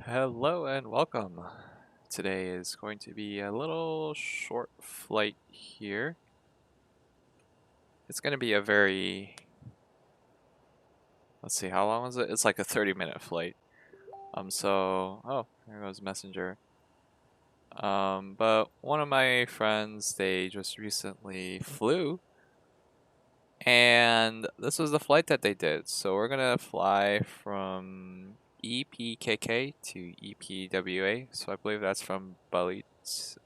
Hello and welcome. Today is going to be a little short flight here. It's going to be a very, let's see, how long is it? It's like a 30-minute flight. Oh, there goes Messenger. But one of my friends, they just recently flew, and this was the flight that they did. So we're gonna fly from EPKK to EPWA. So I believe that's from Belize,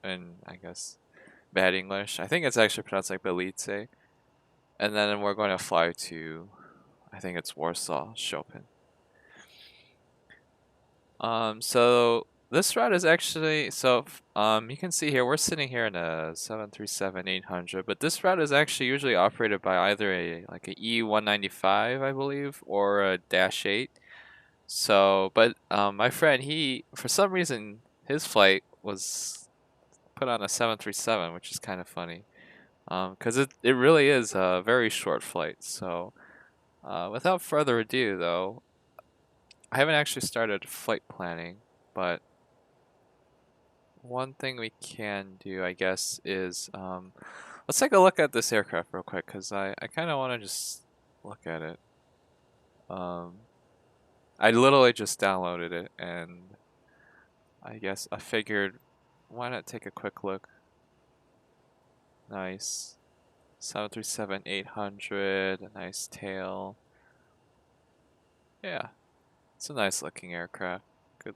and I guess bad English. I think it's actually pronounced like Belize. And then we're going to fly to, I think it's Warsaw, Chopin. So this route is actually, you can see here, we're sitting here in a 737-800, but this route is actually usually operated by either like a E195, I believe, or a Dash 8. So, but my friend, for some reason, his flight was put on a 737, which is kind of funny. Because it really is a very short flight. So, without further ado, though, I haven't actually started flight planning, but one thing we can do, I guess, is let's take a look at this aircraft real quick, because I kind of want to just look at it. I literally just downloaded it, and I guess I figured, why not take a quick look? Nice. 737-800, a nice tail. Yeah, it's a nice looking aircraft. Good.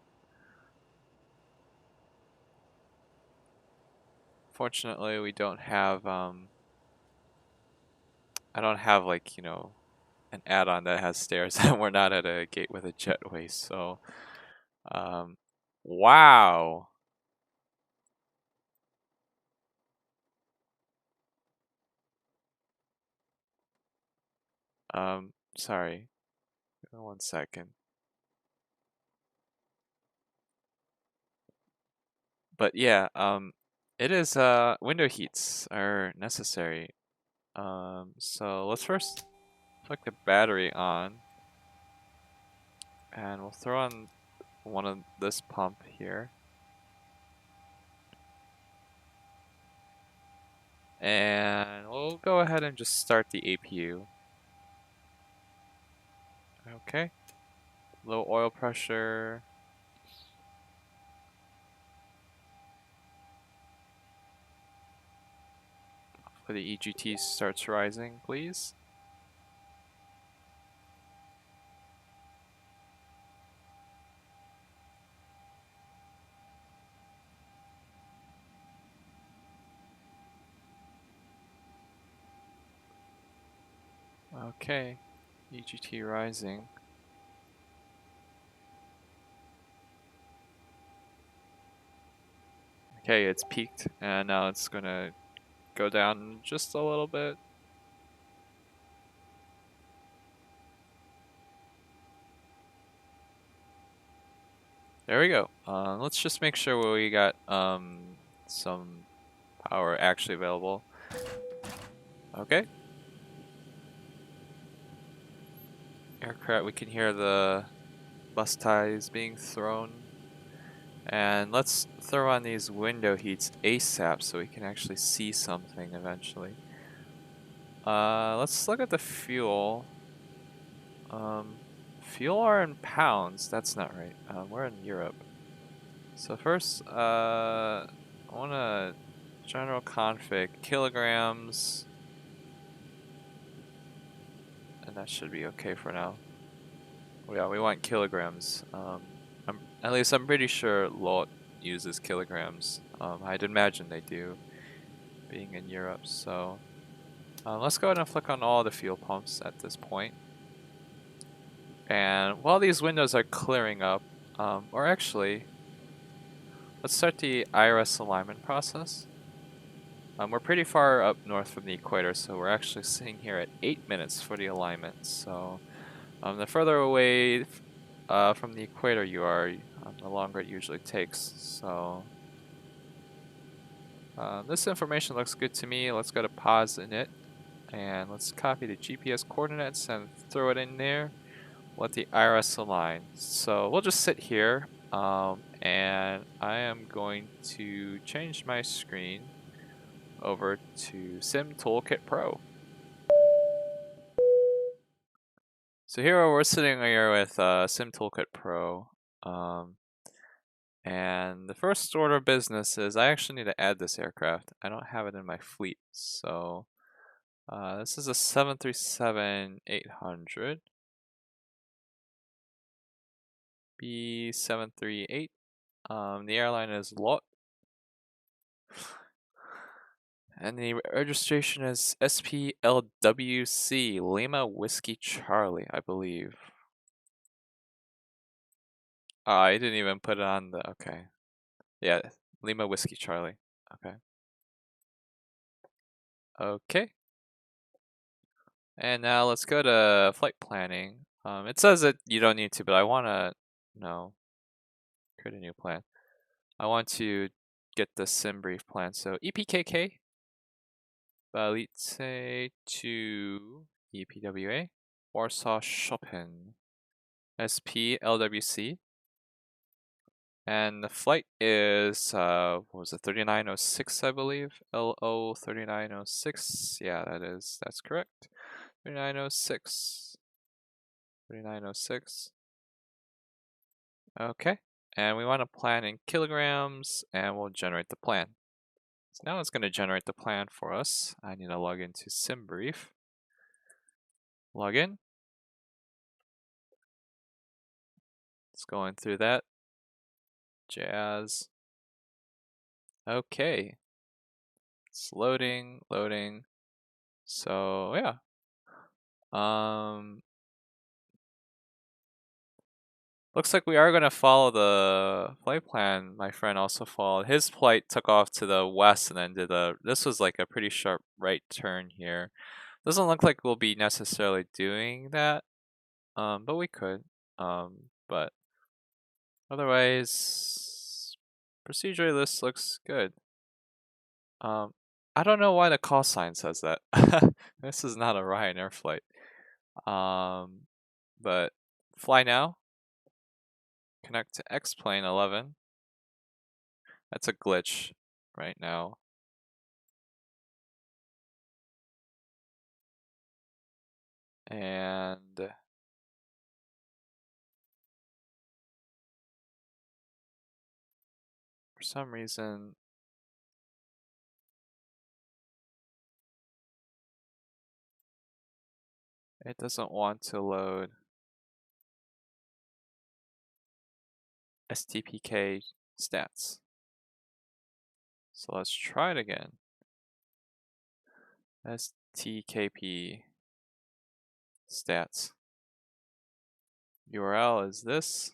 Fortunately, we don't have I don't have like, an add-on that has stairs and we're not at a gate with a jetway, so um wow. Sorry. 1 second. But yeah, it is window heats are necessary. So let's first flick the battery on, and we'll throw on one of this pump here. And we'll go ahead and just start the APU. Okay. Low oil pressure. For the EGT starts rising, please. Okay. EGT rising. Okay, it's peaked, and now it's gonna go down just a little bit. There we go. Let's just make sure we got some power actually available. Okay. Aircraft, we can hear the bus ties being thrown. And let's throw on these window heats ASAP so we can actually see something eventually. Let's look at the fuel. Fuel are in pounds. That's not right. We're in Europe. So first, I want to general config kilograms, and that should be okay for now. Yeah, we want kilograms. At least I'm pretty sure LOT uses kilograms. I'd imagine they do, being in Europe. So let's go ahead and flick on all the fuel pumps at this point. And while these windows are clearing up, or actually, let's start the IRS alignment process. We're pretty far up north from the equator, so we're actually sitting here at 8 minutes for the alignment. So the further away from the equator you are, the longer it usually takes. So this information looks good to me. Let's go to pause init, and let's copy the GPS coordinates and throw it in there. let the IRS align. So we'll just sit here, and I am going to change my screen over to Sim Toolkit Pro. So here we're sitting here with Sim Toolkit Pro, and the first order of business is I actually need to add this aircraft. I don't have it in my fleet, so this is a 737-800 B738. The airline is LOT, and the registration is XP11 Lima Whiskey Charlie, I believe. I didn't even put it on the, okay. Yeah, Lima Whiskey Charlie, okay. Okay. And now let's go to flight planning. It says that you don't need to, but I want to, create a new plan. I want to get the sim brief plan. So EPKK, Balice to EPWA, Warsaw Chopin, SPLWC. And the flight is, what was it, 3906, I believe? LO3906. Yeah, that's correct. 3906. 3906. Okay. And we want to plan in kilograms, and we'll generate the plan. So now it's going to generate the plan for us. I need to log into SimBrief. Log in. It's going through that. Jazz. Okay. It's loading. So yeah. Looks like we are going to follow the flight plan my friend also followed. His flight took off to the west and then this was like a pretty sharp right turn here. Doesn't look like we'll be necessarily doing that, but we could. But otherwise, procedure list looks good. I don't know why the call sign says that. This is not a Ryanair flight. But fly now. Connect to XP11. That's a glitch right now. And for some reason, it doesn't want to load STPK stats. So let's try it again. STKP stats. URL is this.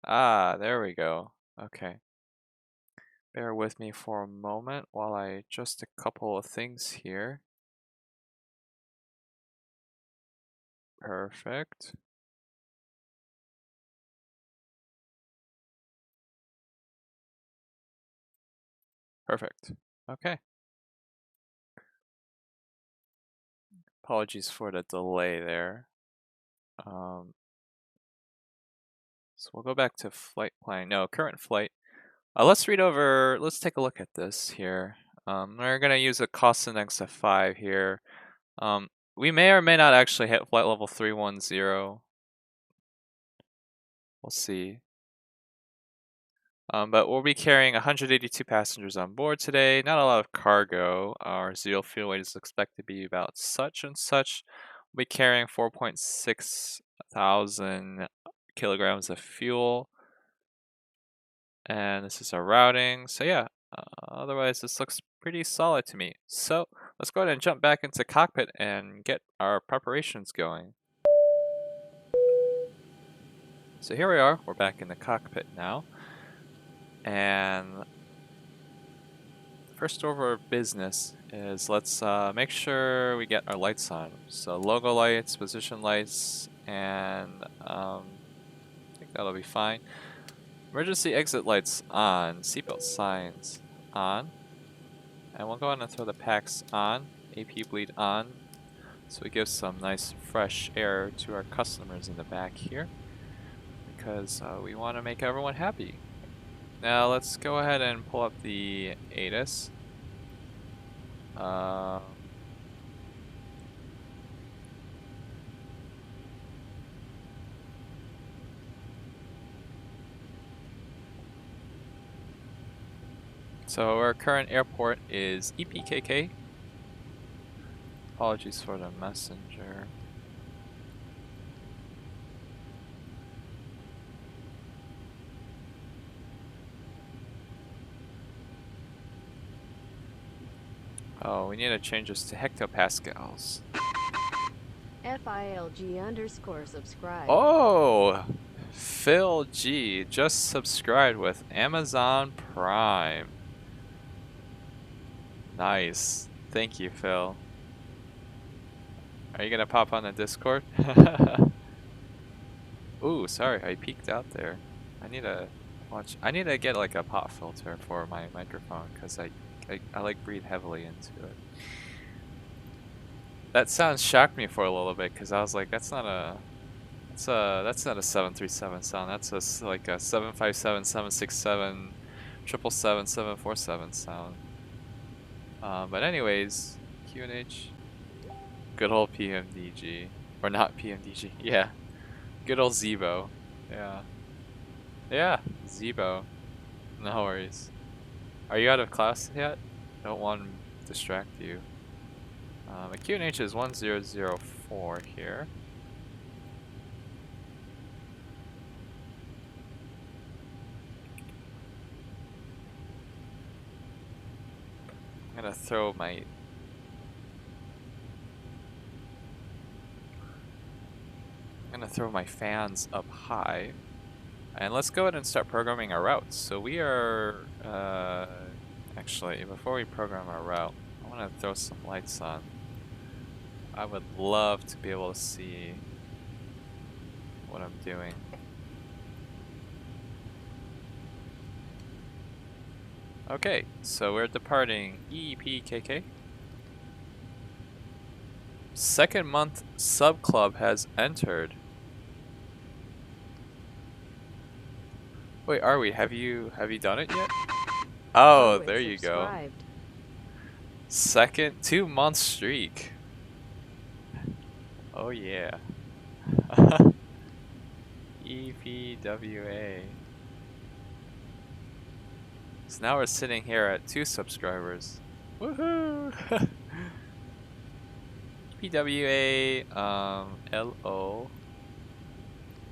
Ah, there we go. Okay. Bear with me for a moment while I adjust a couple of things here. Perfect. Perfect. Okay. Apologies for the delay there. So we'll go back to flight plan. No, current flight. Let's take a look at this here. We're gonna use a cost index of 5 here. We may or may not actually hit flight level 310. We'll see. But we'll be carrying 182 passengers on board today. Not a lot of cargo. Our zero fuel weight is expected to be about such and such. We'll be carrying 4.6 thousand kilograms of fuel. And this is our routing. So yeah, otherwise this looks pretty solid to me. So let's go ahead and jump back into cockpit and get our preparations going. So here we are, we're back in the cockpit now. And first order of business is let's make sure we get our lights on. So logo lights, position lights, and I think that'll be fine. Emergency exit lights on, seatbelt signs on. And we'll go ahead and throw the packs on, AP bleed on, so we give some nice fresh air to our customers in the back here because we want to make everyone happy. Now let's go ahead and pull up the ATIS. So our current airport is EPKK. Apologies for the messenger. Oh, we need to change this to hectopascals. FILG_subscribe. Oh! Phil G just subscribed with Amazon Prime. Nice. Thank you, Phil. Are you gonna pop on the Discord? Ooh, sorry, I peeked out there. I need to watch. I need to get like a pop filter for my microphone because I like breathe heavily into it. That sound shocked me for a little bit because I was like, that's not a 737 sound. That's like a 757, 767, 777, 747 sound. But anyways, QNH. Good old PMDG. Or not PMDG. Yeah. Good old Zebo. Yeah. Yeah, Zebo. No worries. Are you out of class yet? Don't want to distract you. My QNH is 1004 here. I'm gonna throw my fans up high. And let's go ahead and start programming our routes. So we are, actually, before we program our route, I want to throw some lights on. I would love to be able to see what I'm doing. Okay, so we're departing EPKK. Second month sub club has entered. Wait, are we? Have you done it yet? Oh, there you go. Second 2-month streak. Oh yeah. EPWA. So now we're sitting here at 2 subscribers. Woohoo! EPWA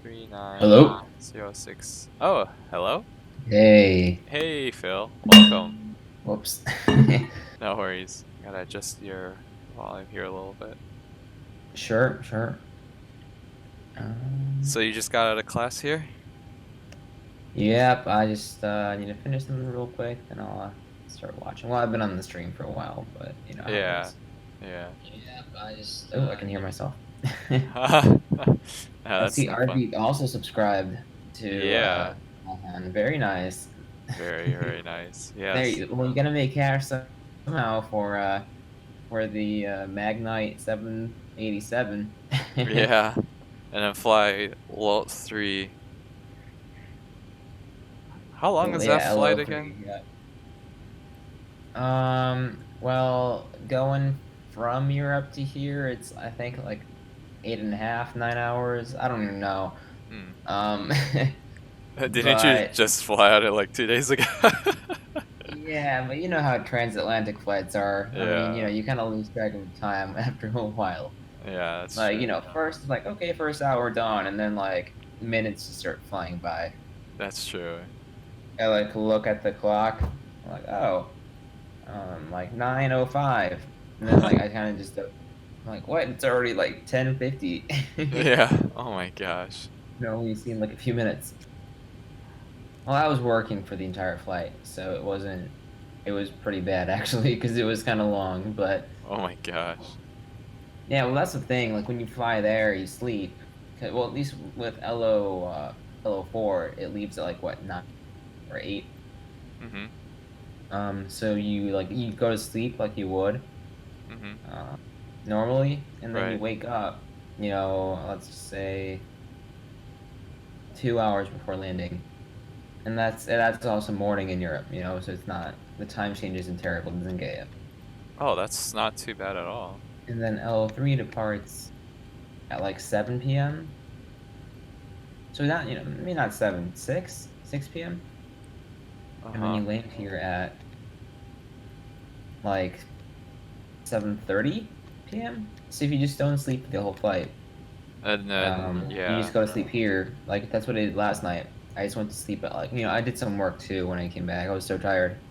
LO3906. Oh, hello? Hey. Hey Phil, welcome. Whoops. No worries. Gotta adjust your volume here a little bit. Sure. So you just got out of class here? Yep, I just need to finish them real quick, then I'll start watching. Well, I've been on the stream for a while, but you know how it is. Yeah. Yep, I just... Oh, I can hear myself. I see RB also subscribed to very nice. Very nice. Yes. Well, you're gonna make cash somehow for the Magnite 787. Yeah. And then fly Lot 3. How long is that flight again? Yeah. Well, going from Europe to here, it's I think like 8.5, 9 hours. I don't even know. Didn't you just fly out it like 2 days ago? Yeah, but you know how transatlantic flights are. Yeah. I mean, you know, you kind of lose track of time after a while. Yeah, that's like, true. You know, first, like, okay, first hour done, and then, like, minutes just start flying by. That's true. I, like, look at the clock, I'm like, oh, like, 9:05. And then, like, I kind of just, I'm like, what? It's already, like, 10:50. Yeah, oh my gosh. No, only seen, like, a few minutes. Well, I was working for the entire flight, so it was pretty bad, actually, because it was kind of long, but... Oh my gosh. Yeah, well, that's the thing. Like, when you fly there, you sleep. Well, at least with LO4, it leaves at, like, what, 9 or 8? So you go to sleep like you would normally, and then you wake up, you know, let's just say 2 hours before landing. And that's also morning in Europe, you know, so it's not, the time change isn't terrible, it doesn't get you. Oh, that's not too bad at all. And then LO3 departs at like 7 p.m. So not, you know, maybe not 7, 6 p.m. And then Uh-huh. you land here at like 7:30 p.m. So if you just don't sleep the whole flight, And then, you yeah. just go to sleep here. Like that's what I did last night. I just went to sleep at like, you know, I did some work too when I came back. I was so tired.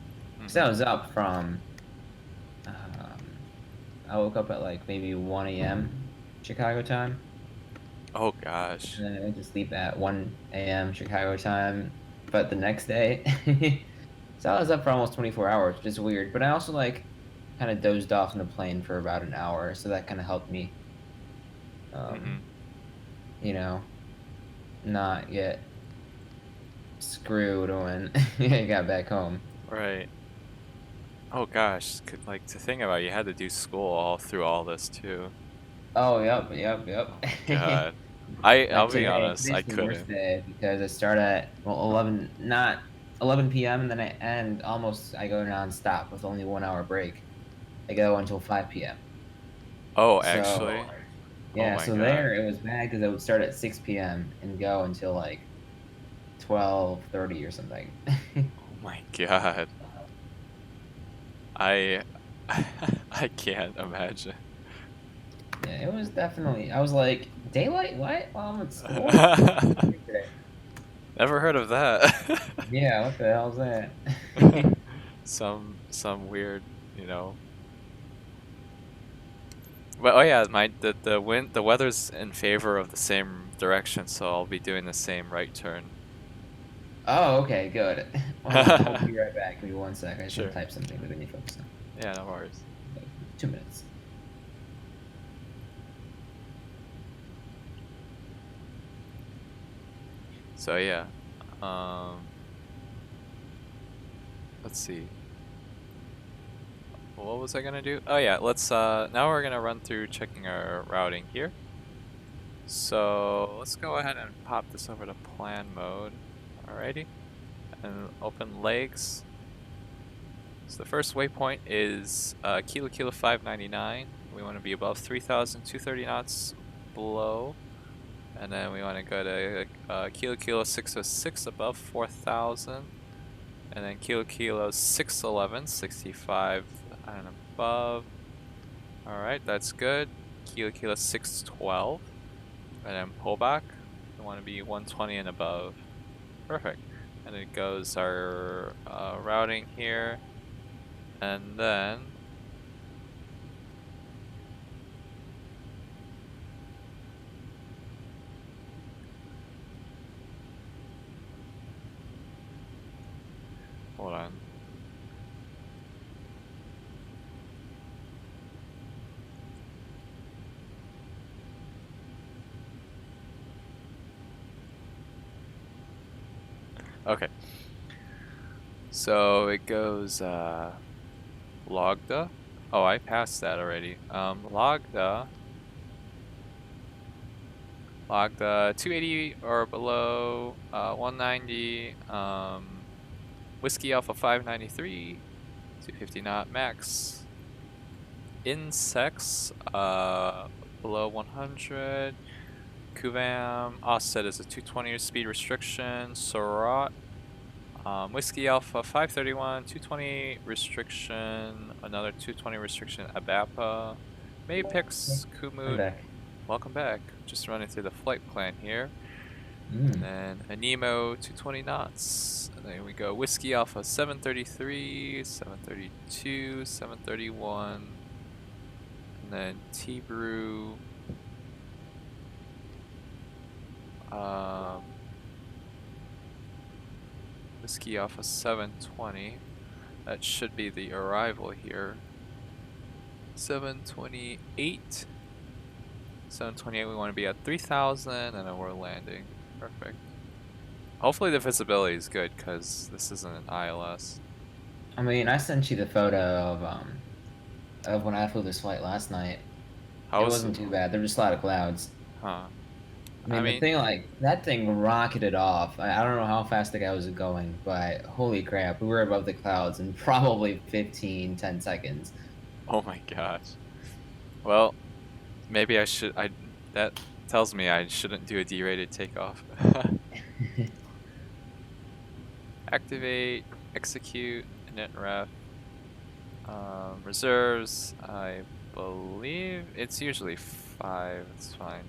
So I Mm-hmm. was up from I woke up at like maybe 1 a.m. Chicago time. Oh, gosh. And then I went to sleep at 1 a.m. Chicago time. But the next day, so I was up for almost 24 hours, which is weird. But I also like kind of dozed off in the plane for about an hour, so that kind of helped me, Mm-hmm. um, you know, not get screwed when I got back home. Right. Oh, gosh. Like, to think about, you had to do school all through all this, too. Oh, yep. God. Like I'll be honest, I today's the worst couldn't. day because I start at well 11, not 11 p.m. and then I end almost. I go nonstop with only 1 hour break. I go until 5 p.m. Oh, So actually? Oh yeah, my so god. there it was bad because I would start at 6 p.m. and go until like 12:30 or something. Oh my god. I I can't imagine. Yeah, it was definitely. I was like, daylight? What? While I'm at school? Never heard of that. Yeah, what the hell's that? Some weird, you know. But oh yeah, the weather's in favor of the same direction, so I'll be doing the same right turn. Oh, okay, good. Hold on, I'll be right back. Give me 1 sec. I just want Sure. to type something that I need to focus on. Yeah, no worries. Like, 2 minutes. So yeah. Let's see. What was I gonna do? Oh yeah, let's now we're gonna run through checking our routing here. So let's go ahead and pop this over to plan mode. Alrighty. And open legs. So the first waypoint is Kilo 599. We want to be above 3,230 knots below. And then we want to go to Kilo 606 above 4,000. And then Kilo 611, 65 and above. Alright, that's good. Kilo 612. And then pull back. We want to be 120 and above. Perfect. And it goes our routing here. And then hold on. Okay. So it goes Logda. Oh, I passed that already. Logda 280 or below, 190, Whiskey Alpha 593, 250 knot max. Insects, below 100. Kuvam, offset is a 220 speed restriction. Sorot, Whiskey Alpha 531, 220 restriction, another 220 restriction. Abapa, Maypix, I'm Kumut, back. welcome back. Just running through the flight plan here. Mm. And then Anemo 220 knots. And then we go Whiskey Alpha 733, 732, 731. And then T-Brew. Whiskey Alpha 720. That should be the arrival here. 728. 728, we want to be at 3,000 and then we're landing. Perfect. Hopefully the visibility is good because this isn't an ILS. I mean, I sent you the photo of when I flew this flight last night. How It was wasn't too bad. There were just a lot of clouds. Huh. I I mean, the mean, thing like that thing rocketed off. I don't know how fast the guy was going, but holy crap, we were above the clouds in probably 10 seconds. oh my gosh. Well, maybe I should. I that tells me I shouldn't do a D-rated takeoff. Activate, execute, init ref. Reserves. I believe it's usually 5. It's fine.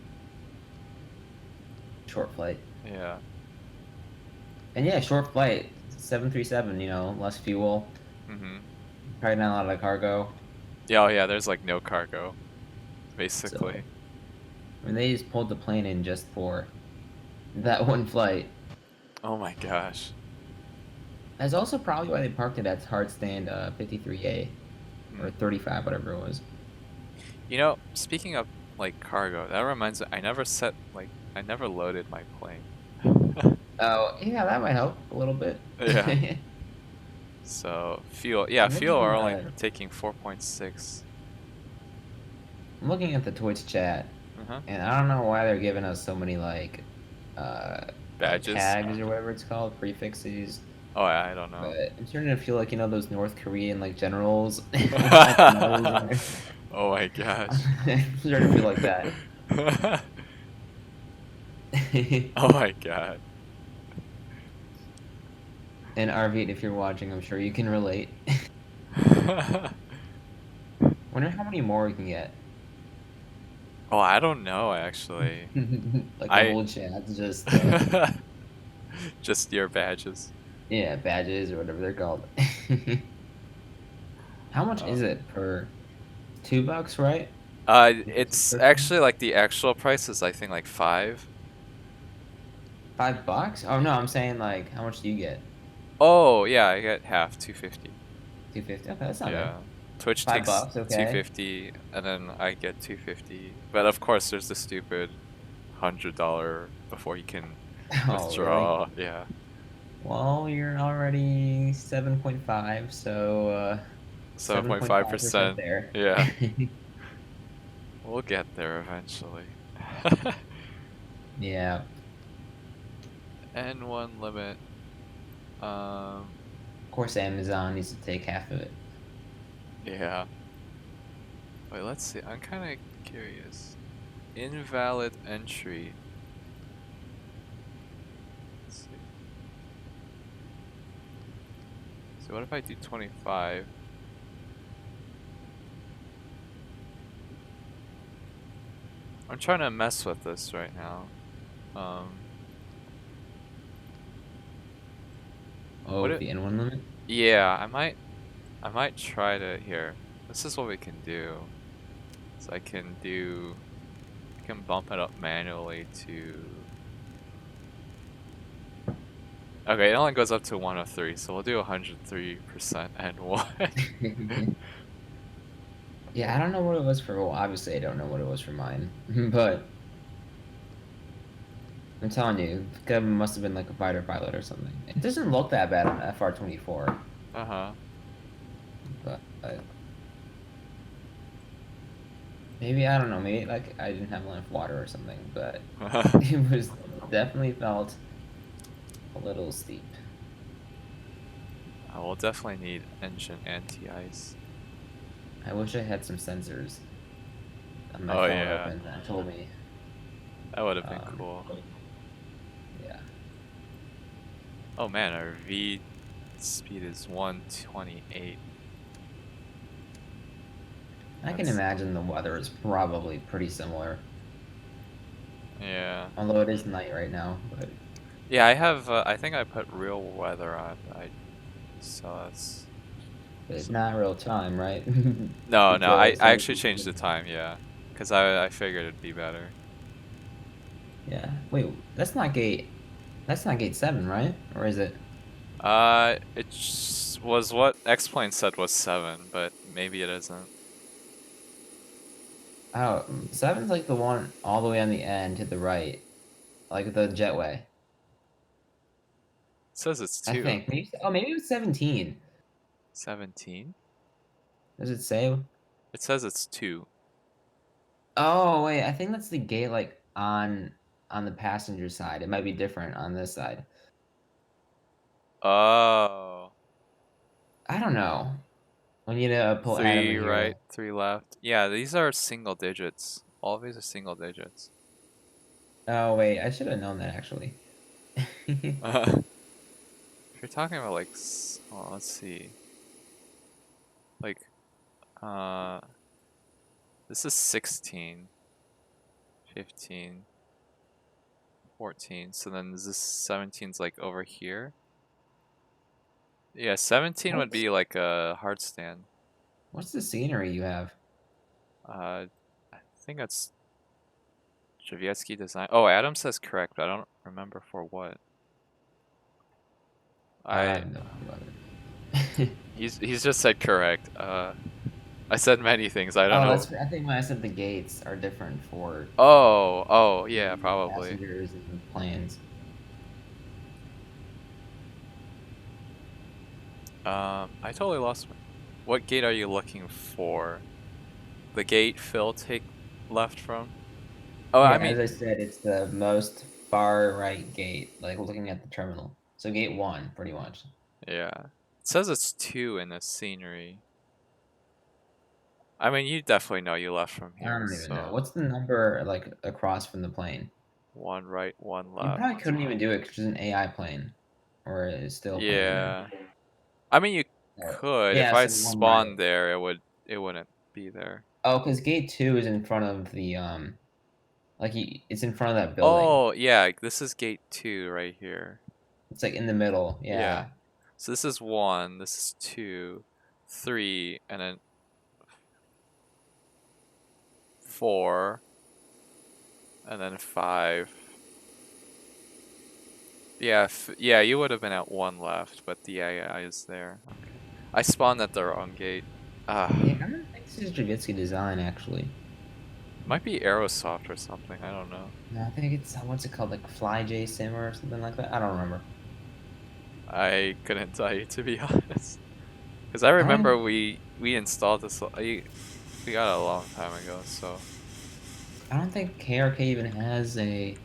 Short flight. Yeah. And yeah, short flight, 737, less fuel, Mhm. probably not a lot of cargo. Yeah. Oh yeah. There's like no cargo, So, basically. I mean, they just pulled the plane in just for that one flight. Oh my gosh. That's also probably why they parked it at hard stand 53A Hmm. or 35, whatever it was. You know, speaking of like cargo, that reminds me. I never loaded my plane. Oh, yeah, that might help a little bit. Yeah. So fuel. Yeah, I'm fuel looking, are only taking 4.6. I'm looking at the Twitch chat, Uh-huh. and I don't know why they're giving us so many like Badges. tags or whatever it's called, prefixes. Oh, I don't know. But I'm starting to feel like those North Korean like generals with like the nose and everything. Oh my gosh. I'm starting to feel like that. Oh my god. And Arvid, if you're watching, I'm sure you can relate. Wonder how many more we can get. Oh, I don't know actually. Like the I whole chat's just just your badges. yeah, badges or whatever they're called. How much Oh. is it per $2, right? It's Subscription? actually like the actual price is I think like 5. $5? Oh no, I'm saying like how much do you get? Oh yeah, I get half 250. 250. Okay, that's not bad. Yeah. Twitch Five takes bucks, okay. 250 and then I get 250. But of course there's the stupid $100 before you can Oh, really? withdraw. Yeah. Well, you're already 7.5, so 7.5% 7.5%. there. Yeah. We'll get there eventually. Yeah. N1 limit. Um, Of course, Amazon needs to take half of it. yeah. Wait, let's see. I'm kind of curious. Invalid entry. Let's see. So what if I do 25? I'm trying to mess with this right now. Oh, What with it? the N1 limit? Yeah, I might try to here. This is what we can do. So I can bump it up manually to. Okay, it only goes up to 103, so we'll do 103% and 1. Yeah, I don't know what it was for. Well, obviously, I don't know what it was for mine, but I'm telling you, the guy must have been like a fighter pilot or something. It doesn't look that bad on FR-24, Uh-huh. but maybe I don't know. Maybe like I didn't have enough water or something, but it was definitely felt a little steep. I will definitely need engine anti-ice. I wish I had some sensors on my Oh phone yeah, open that told me. that would have been Um, cool. yeah, Oh man, our V speed is 128. I can That's imagine the weather is probably pretty similar. yeah. Although it is night right now, but Yeah, I have. I think I put real weather on. So that's. it's So, not real time, right? no, It's no. I actually changed the 17. time. Yeah, because I figured it'd be better. Yeah. Wait, that's not gate. That's not gate 7, right? Or is it? Was what X-Plane said was 7, but maybe it isn't. Oh, 7's like the one all the way on the end to the right, like the jetway. It says it's I 2. think. Maybe it was 17. 17? Does it say? It says it's 2. Oh, wait, I think that's the gate like on the passenger side. It might be different on this side. Oh. I don't know. We need to pull Adam Three in here. right, three left. Yeah, these are single digits. All of these are single digits. Oh wait, I should have known that actually. If you're talking about like, oh, let's see. Like, uh, this is 16, 15, 14. So then this 17's like over here. Yeah, 17 would What's be like a hard stand. what's the scenery you have? I think that's Javietsky design. Oh, Adam says correct, but I don't remember for what. I I have no clue about it. he's just said correct. I said many things. I don't Oh, know. I think when I said the gates are different for Oh, yeah, probably. passengers and planes. I totally lost. What gate are you looking for? The gate Phil take left from? Oh, Yeah, I mean, as I said, it's the most far right gate, like looking at the terminal. So gate 1, pretty much. yeah. It says it's 2 in the scenery. I mean, you definitely know you left from I here, don't even know. so What's the number like across from the plane? one right, one You left. probably couldn't even do it because it's an AI plane, or it's still plane even. Yeah. I mean, you Or, could. If yeah, I so one right. spawned there, it wouldn't be there. Oh, because gate 2 is in front of the like it's in front of that building. Oh, yeah, this is gate 2 right here. It's like in the middle. Yeah. Yeah. So this is 1, this is 2, 3, and then 4, and then 5. Yeah, yeah, you would have been at 1 left, but the AI is there. Okay. I spawned at the wrong gate. Ah, Yeah, I don't think this is Javitsky design actually. might be Aerosoft or something. I don't know. No, I think it's what's it called, like FlyJ Simmer or something like that. I don't remember. I couldn't tell you, to be honest. Because I I remember don't. we installed this. We got it a long time ago, so. I don't think KRK even has a.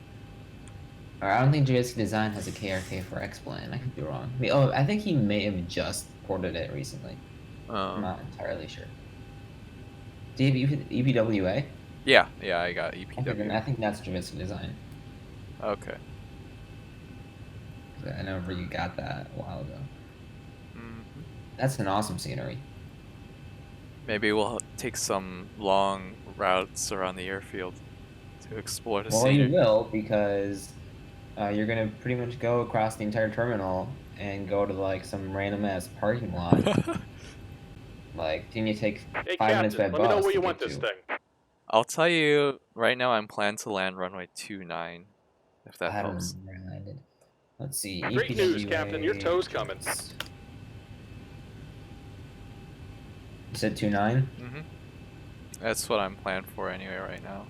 Or I don't think Javitsky Design has a KRK for X-Plane. I could be wrong. Oh, I think he may have just ported it recently. I'm Um. not entirely sure. Do you have EPWA? Yeah, I got Okay, then I EPW. think that's Javitsky Design. Okay. I remember you got that a while ago. Hmm. That's an awesome scenery. Maybe we'll take some long routes around the airfield to explore the Well, you scenery. will because you're gonna pretty much go across the entire terminal and go to like some random ass parking lot. Like, can you take Hey, 5 minutes by Captain, let me know bus where to you want get this to? thing. I'll tell you right now. I'm planning to land runway 29, if that I don't helps. remember where I landed. Let's see. Great news, EPWA. Captain. Your tow's coming. You said 29? Mhm. That's what I'm planning for anyway right now.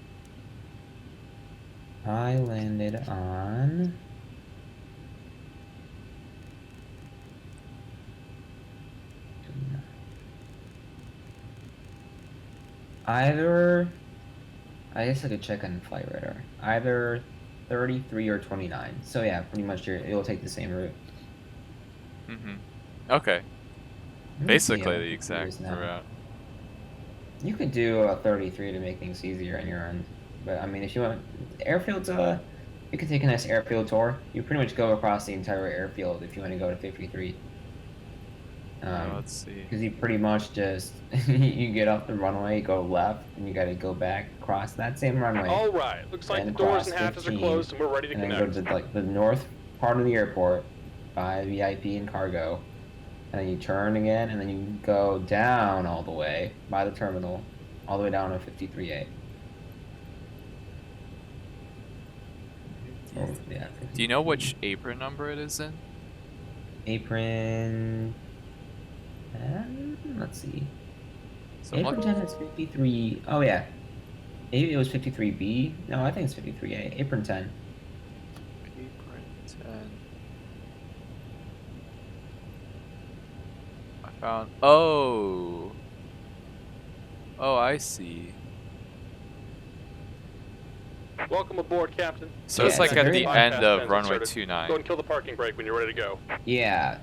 I landed on. Either. I guess I could check on Flight Radar. Either 33 or 29. So yeah, pretty much it'll take the same route. Mhm. Okay. Let me see how Basically the it exact is now. route. You could do a 33 to make things easier on your end. But I mean, if you want airfields, you could take a nice airfield tour. You pretty much go across the entire airfield if you want to go to 53. Let's see. Because you pretty much just you get off the runway, go left, and you got to go back across that same runway, All right. Looks like the and doors cross and hatches are 15, closed, and we're ready to and then go connect. to like the north part of the airport by VIP and cargo, and then you turn again, and then you go down all the way by the terminal, all the way down to 53A. Oh, yeah. Do you know which apron number it is in? Apron? Let's see. So I'm Apron looking. 10 is 53. Oh yeah. Maybe it was 53B. No, I think it's 53A. Apron 10. Apron 10. I found. Oh. Oh, I see. Welcome aboard, Captain. So Yeah, it's like it's at very the much- end of Bypass runway inserted. 29. Go and kill the parking brake when you're ready to go. Yeah.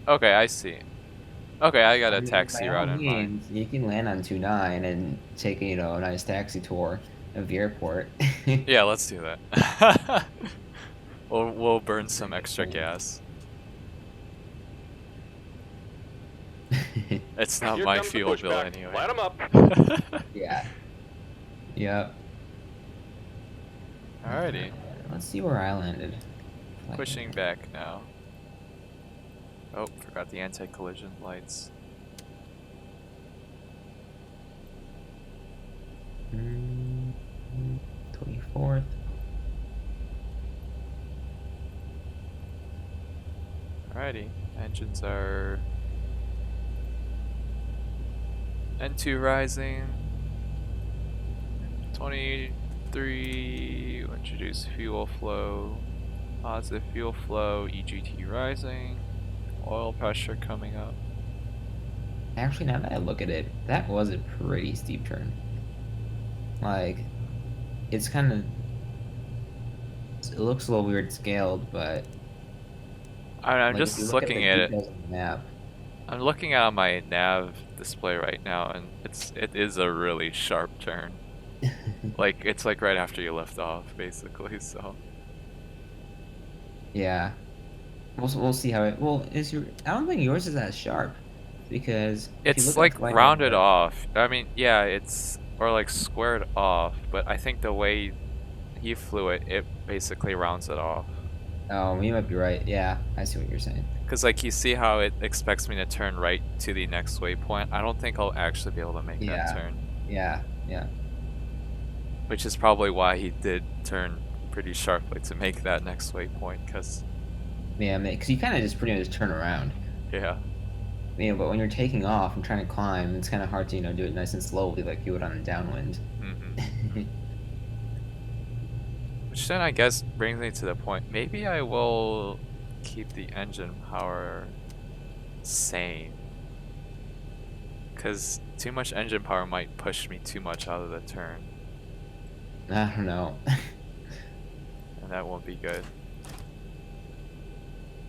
Okay, I see. Okay, I got I a mean, taxi by all route in mind. means, you can land on 29 and take, you know, a nice taxi tour of the airport. Yeah, let's do that. We'll burn some extra gas. It's not Here my comes the fuel bill pushback. anyway. Light 'em up. Yeah. Yep. Alrighty, Let's see where I landed. pushing back now. Oh, forgot the anti-collision lights. 24th. Alrighty, engines are N2 rising. 23, introduce fuel flow. Positive fuel flow, EGT rising. Oil pressure coming up. Actually, now that I look at it, that was a pretty steep turn. Like, it's kind of... It looks a little weird scaled, but... I'm like, if you just look looking the at it. details on the map, I'm looking at my nav display right now, and it is a really sharp turn. Like it's like right after you lift off, basically. So yeah. We'll see how it... Well, is your... I don't think yours is as sharp. Because... if you it's look at like flight rounded radar- off. I mean, yeah, it's or like squared off, but I think the way he flew it, it basically rounds it off. Oh, you might be right. Yeah, I see what you're saying. Cause like you see how it expects me to turn right to the next waypoint. I don't think I'll actually be able to make Yeah. that turn. Yeah, yeah. Which is probably why he did turn pretty sharply to make that next waypoint. Cause Yeah, because you kind of just pretty much turn around. yeah. You know, but when you're taking off and trying to climb, it's kind of hard to, you know, do it nice and slowly like you would on a downwind. Mm-hmm. Which then I guess brings me to the point, maybe I will keep the engine power sane. Because too much engine power might push me too much out of the turn, I don't know. and that won't be good.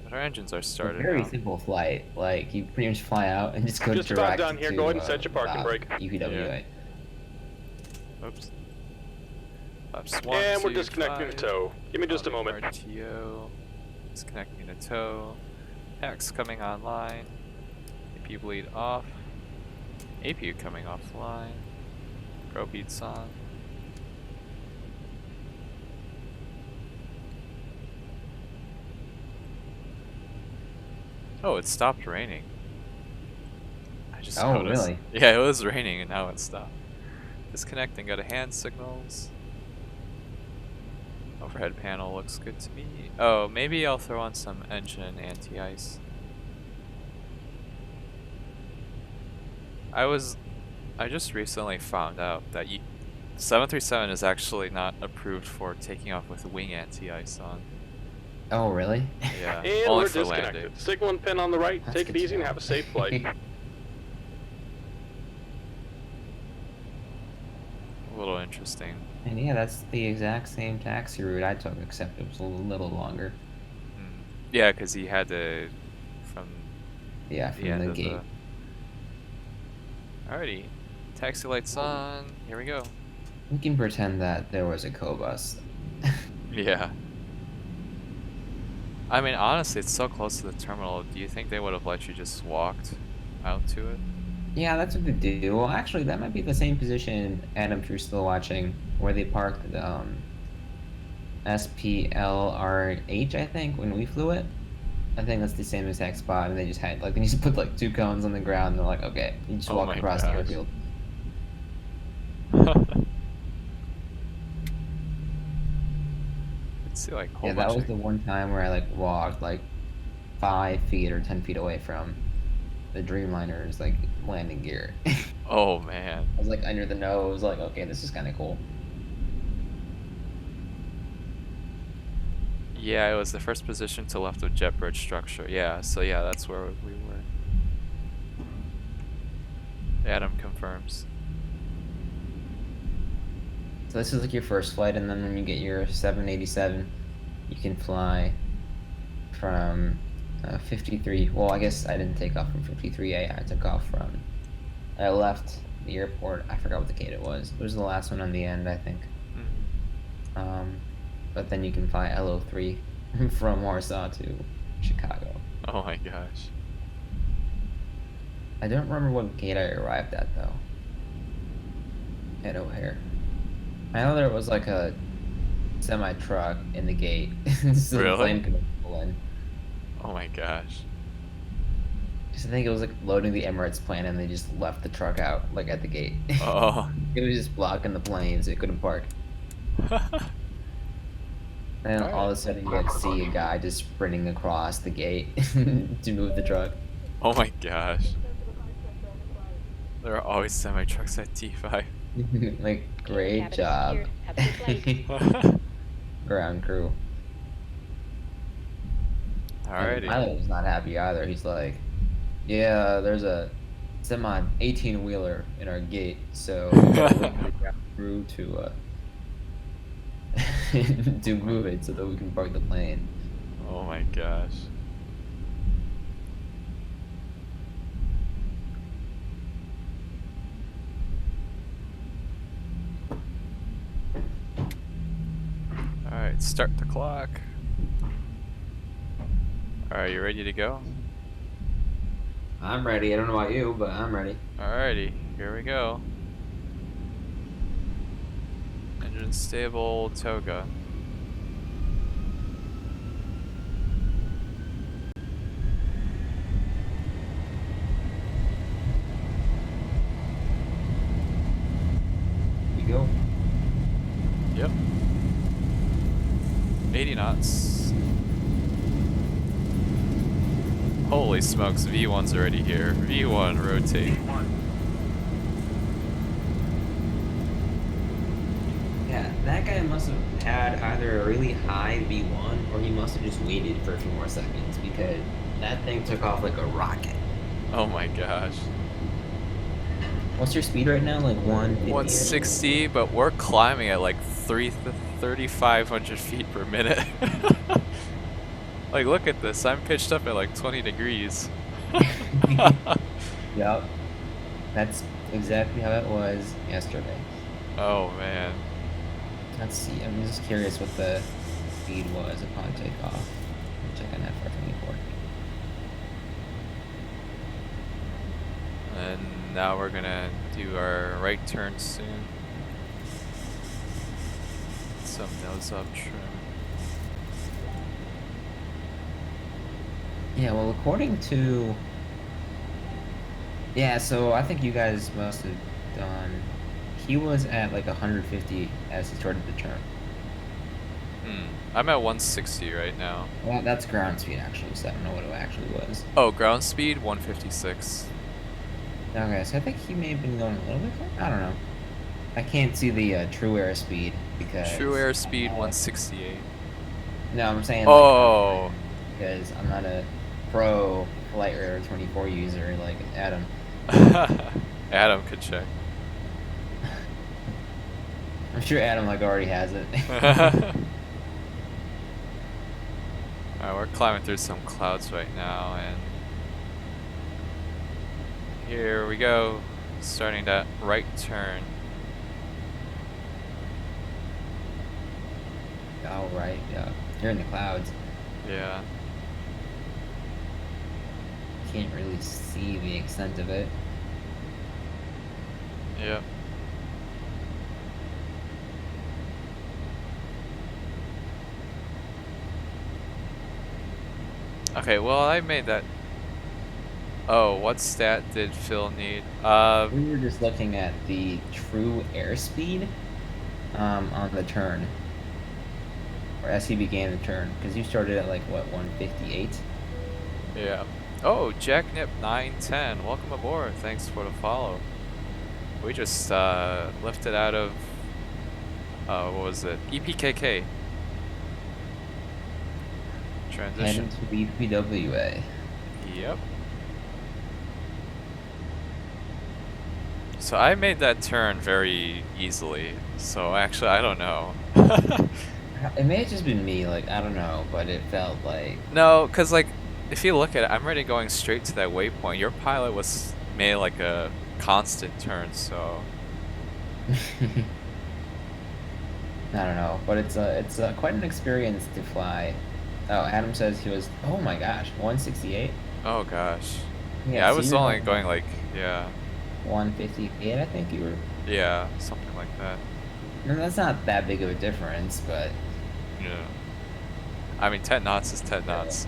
But our engines are It's a started very now. simple flight. Like, you pretty much fly out and just go Just about direct done here. to, Go ahead and set your parking brake. EPWA. Oops. Laps 1, And we're 2, disconnecting the 5. tow. Give me just a moment. RTO. Disconnecting the tow. Packs coming online. AP bleed off. APU coming offline. Pro beats on. Oh, it stopped raining. I just Oh, noticed. really? Yeah, it was raining and now it stopped. Disconnecting, go to hand signals. Overhead panel looks good to me. Oh, maybe I'll throw on some engine anti-ice. I just recently found out that 737 is actually not approved for taking off with wing anti-ice on. Oh, really? Yeah, And only we're for disconnected. landing. Signal and pin on the right. That's Take it good to easy and know. have a safe flight. A little interesting. And yeah, that's the exact same taxi route I took, except it was a little longer. Mm. Yeah, because he had to from Yeah, the from end the of gate. the. Alrighty, taxi lights on. Here we go. We can pretend that there was a co-bus. Yeah. I mean, honestly, it's so close to the terminal. Do you think they would have let you just walked out to it? Yeah, that's what they do. Well, actually, that might be the same position, Adam, if you're still watching, where they parked the SPLRH, I think, when we flew it. I think that's the same exact spot, and they just had, like, they just put, like, 2 cones on the ground, and they're like, okay, you just Oh walk my across the gosh. airfield. Let's see, like, a whole Yeah, that bunch was of- the one time where I, like, walked, like, 5 feet or 10 feet away from the Dreamliner's, like, landing gear. Oh man. I was, like, under the nose, like, okay, this is kind of cool. Yeah, it was the first position to left of jet bridge structure. Yeah, so yeah, that's where we were. Adam confirms. So this is like your first flight, and then when you get your 787, you can fly from 53. Well, I guess I didn't take off from 53A. I took off from. I left the airport. I forgot what the gate it was. It was the last one on the end, I think. But then you can fly LO3 from Warsaw to Chicago. Oh my gosh. I don't remember what gate I arrived at though. At O'Hare. I know there was like a semi truck in the gate, so the Really? plane couldn't pull in. Oh my gosh. 'Cause I think it was like loading the Emirates plane, and they just left the truck out like at the gate. Oh. It was just blocking the plane, so it couldn't park. And all of a sudden, you had to see a guy just sprinting across the gate to move the truck. Oh my gosh. There are always semi trucks at T5. Like, great Cabin job, here. Have a good flight. ground crew. And the Alrighty. pilot was not happy either. He's like, "Yeah, there's a semi 18-wheeler in our gate, so we gotta wait for the ground crew to to move it so that we can park the plane." Oh my gosh. Alright, start the clock. Alright, you ready to go? I'm ready. I don't know about you, but I'm ready. Alrighty, here we go. Engine stable, toga. Here we go. Yep. 80 knots. Holy smokes, V1's already here. V1, rotate. Yeah, that guy must have had either a really high V1 or he must have just waited for a few more seconds because that thing took off like a rocket. Oh my gosh. What's your speed right now? Like 150? 160, but we're climbing at like 3,500 feet per minute. Like, look at this. I'm pitched up at like 20 degrees. Yep. That's exactly how it was yesterday. Oh man. Let's see. I'm just curious what the speed was upon takeoff. Check on that for 24. And now we're gonna do our right turn soon. Some nose up trim. Yeah, well, according to... Yeah, so I think you guys must have done... He was at like 150 as he started the turn. I'm at 160 right now. Well, that's ground speed actually, so I don't know what it actually was. Oh, ground speed 156. Okay, so I think he may have been going a little bit quick. I don't know. I can't see the true air speed because... True air speed 168. No, I'm saying Oh. because I'm not a pro Flight Radar 24 user like Adam. Adam could check. I'm sure Adam like already has it. Alright, we're climbing through some clouds right now, and here we go, starting that right turn. Oh right, yeah. You're in the clouds. Yeah. Can't really see the extent of it. Yep. Okay, well, I made that. Oh, what stat did Phil need? We were just looking at the true airspeed on the turn. Or as he began the turn. Because you started at like, what, 158? Yeah. Oh, Jacknip910, welcome aboard. Thanks for the follow. We just lifted out of, what was it? EPKK. Transition. Heading to BPWA. Yep. So I made that turn very easily. So actually, I don't know. It may have just been me, like, I don't know, but it felt like... No, cause like if you look at it, I'm already going straight to that waypoint. Your pilot was made like a constant turn, so I don't know, but it's quite an experience to fly. Oh, Adam says he was, oh my gosh, 168? oh gosh. Yeah, Yeah, I so was you're only going like like yeah, 158, I think you were. yeah, something like that. And that's not that big of a difference, but Yeah. I mean, 10 knots is 10 knots.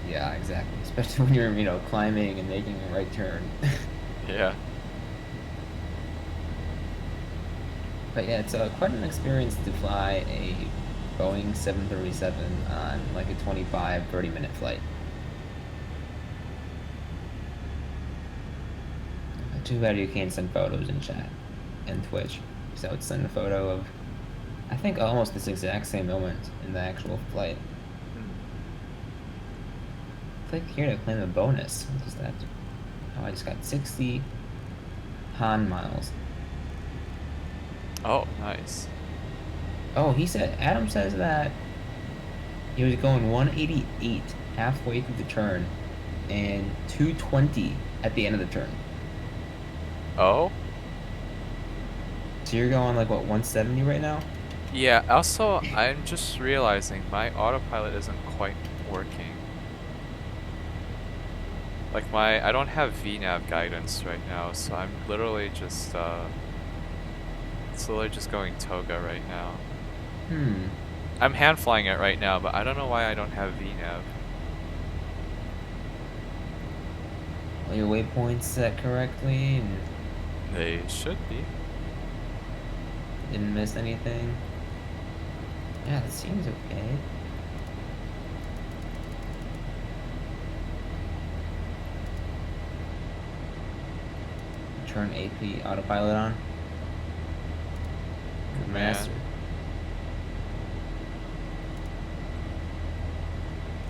yeah, exactly. Especially when you're, climbing and making a right turn. Yeah. But yeah, it's quite an experience to fly a Boeing 737 on like a 25, 30-minute flight. Too bad you can't send photos in chat and Twitch. So I would send a photo of, I think, almost this exact same moment in the actual flight. Click here to claim a bonus. What is that? Oh, I just got 60 Han miles. Oh, nice. Oh, Adam says that he was going 188 halfway through the turn and 220 at the end of the turn. Oh? So you're going like what, 170 right now? Yeah, also, I'm just realizing my autopilot isn't quite working. Like I don't have VNav guidance right now, so I'm literally just, it's literally just going toga right now. I'm hand flying it right now, but I don't know why I don't have VNav. All your waypoints set correctly and They should be. didn't miss anything. Yeah, that seems okay. Turn AP autopilot on. Good Master. man.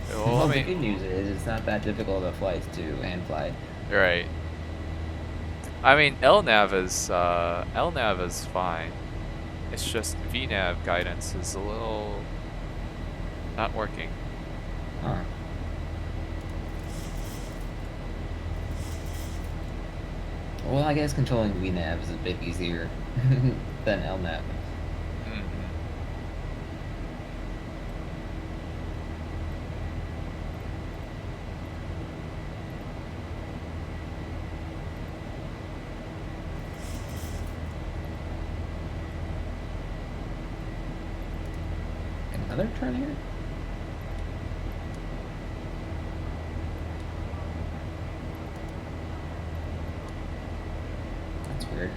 Well, I the mean, good news is it's not that difficult of a flight to hand fly. right. I mean, LNAV is fine. It's just VNav guidance is a little not working. Huh. Well, I guess controlling VNav is a bit easier than LNAV. Another turn here? That's weird.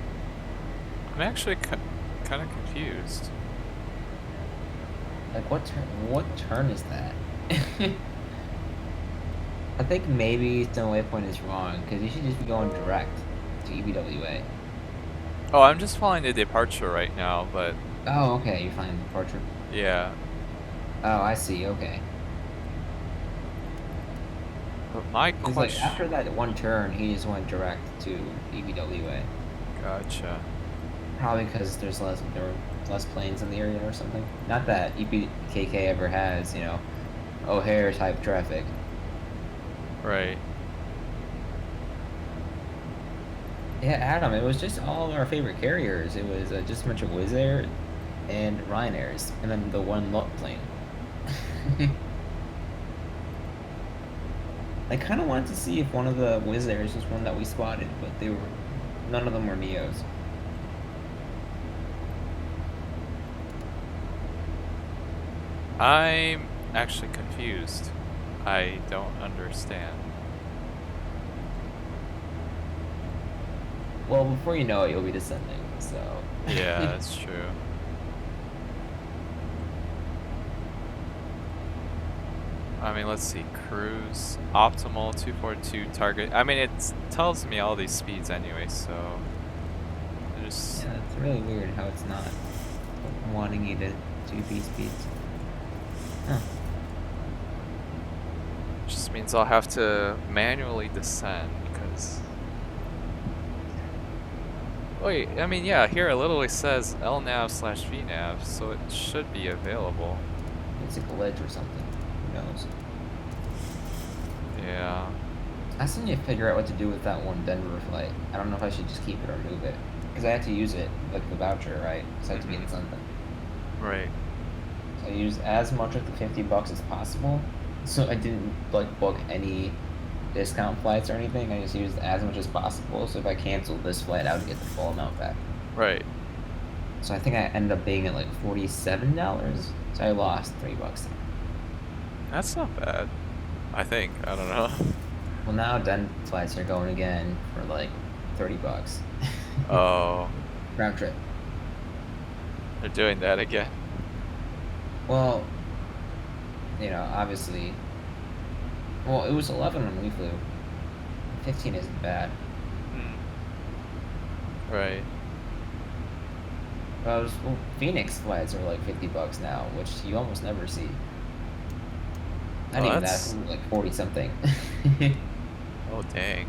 I'm actually kind of confused. Like, what turn is that? I think maybe some waypoint is wrong, because you should just be going direct to EBWA. Oh, I'm just following the departure right now, but Oh, okay, you find departure. yeah. Oh, I see, okay. But my It's like, question. after that one turn, he just went direct to EBWA. Gotcha. Probably because there were less planes in the area or something. Not that EPKK ever has, O'Hare type traffic. Right. Yeah, Adam, it was just all our favorite carriers. It was just a bunch of Wizz Air and Ryanairs, and then the one LOT plane. I kind of wanted to see if one of the Wizz Airs was one that we spotted, but none of them were Neos. I'm actually confused. I don't understand. Well, before you know it, you'll be descending, so... Yeah, that's true. I mean, let's see. Cruise, optimal, 242, target. I mean, it tells me all these speeds anyway, so... I just... Yeah, it's really weird how it's not wanting you to do these speeds. Huh. Just means I'll have to manually descend, because... Wait, I mean, yeah, here it literally says LNAV/VNAV, so it should be available. It's a glitch or something. Who knows? Yeah. I still need to figure out what to do with that one Denver flight. I don't know if I should just keep it or move it. Because I had to use it, like the voucher, right? So I had to get something. Right. So I used as much of the $50 as possible. So I didn't like book any discount flights or anything. I just used as much as possible. So if I canceled this flight, I would get the full amount back. Right. So I think I ended up being at like $47. So I lost $3. That's not bad. I think. I don't know. Well, now Den flights are going again for like $30. Oh. Round trip. They're doing that again. Well, you know, obviously. Well, it was 11 when we flew. 15 isn't bad. Right. Well, Phoenix flights are like $50 now, which you almost never see. Not even that's... that, like 40 something. Oh, dang.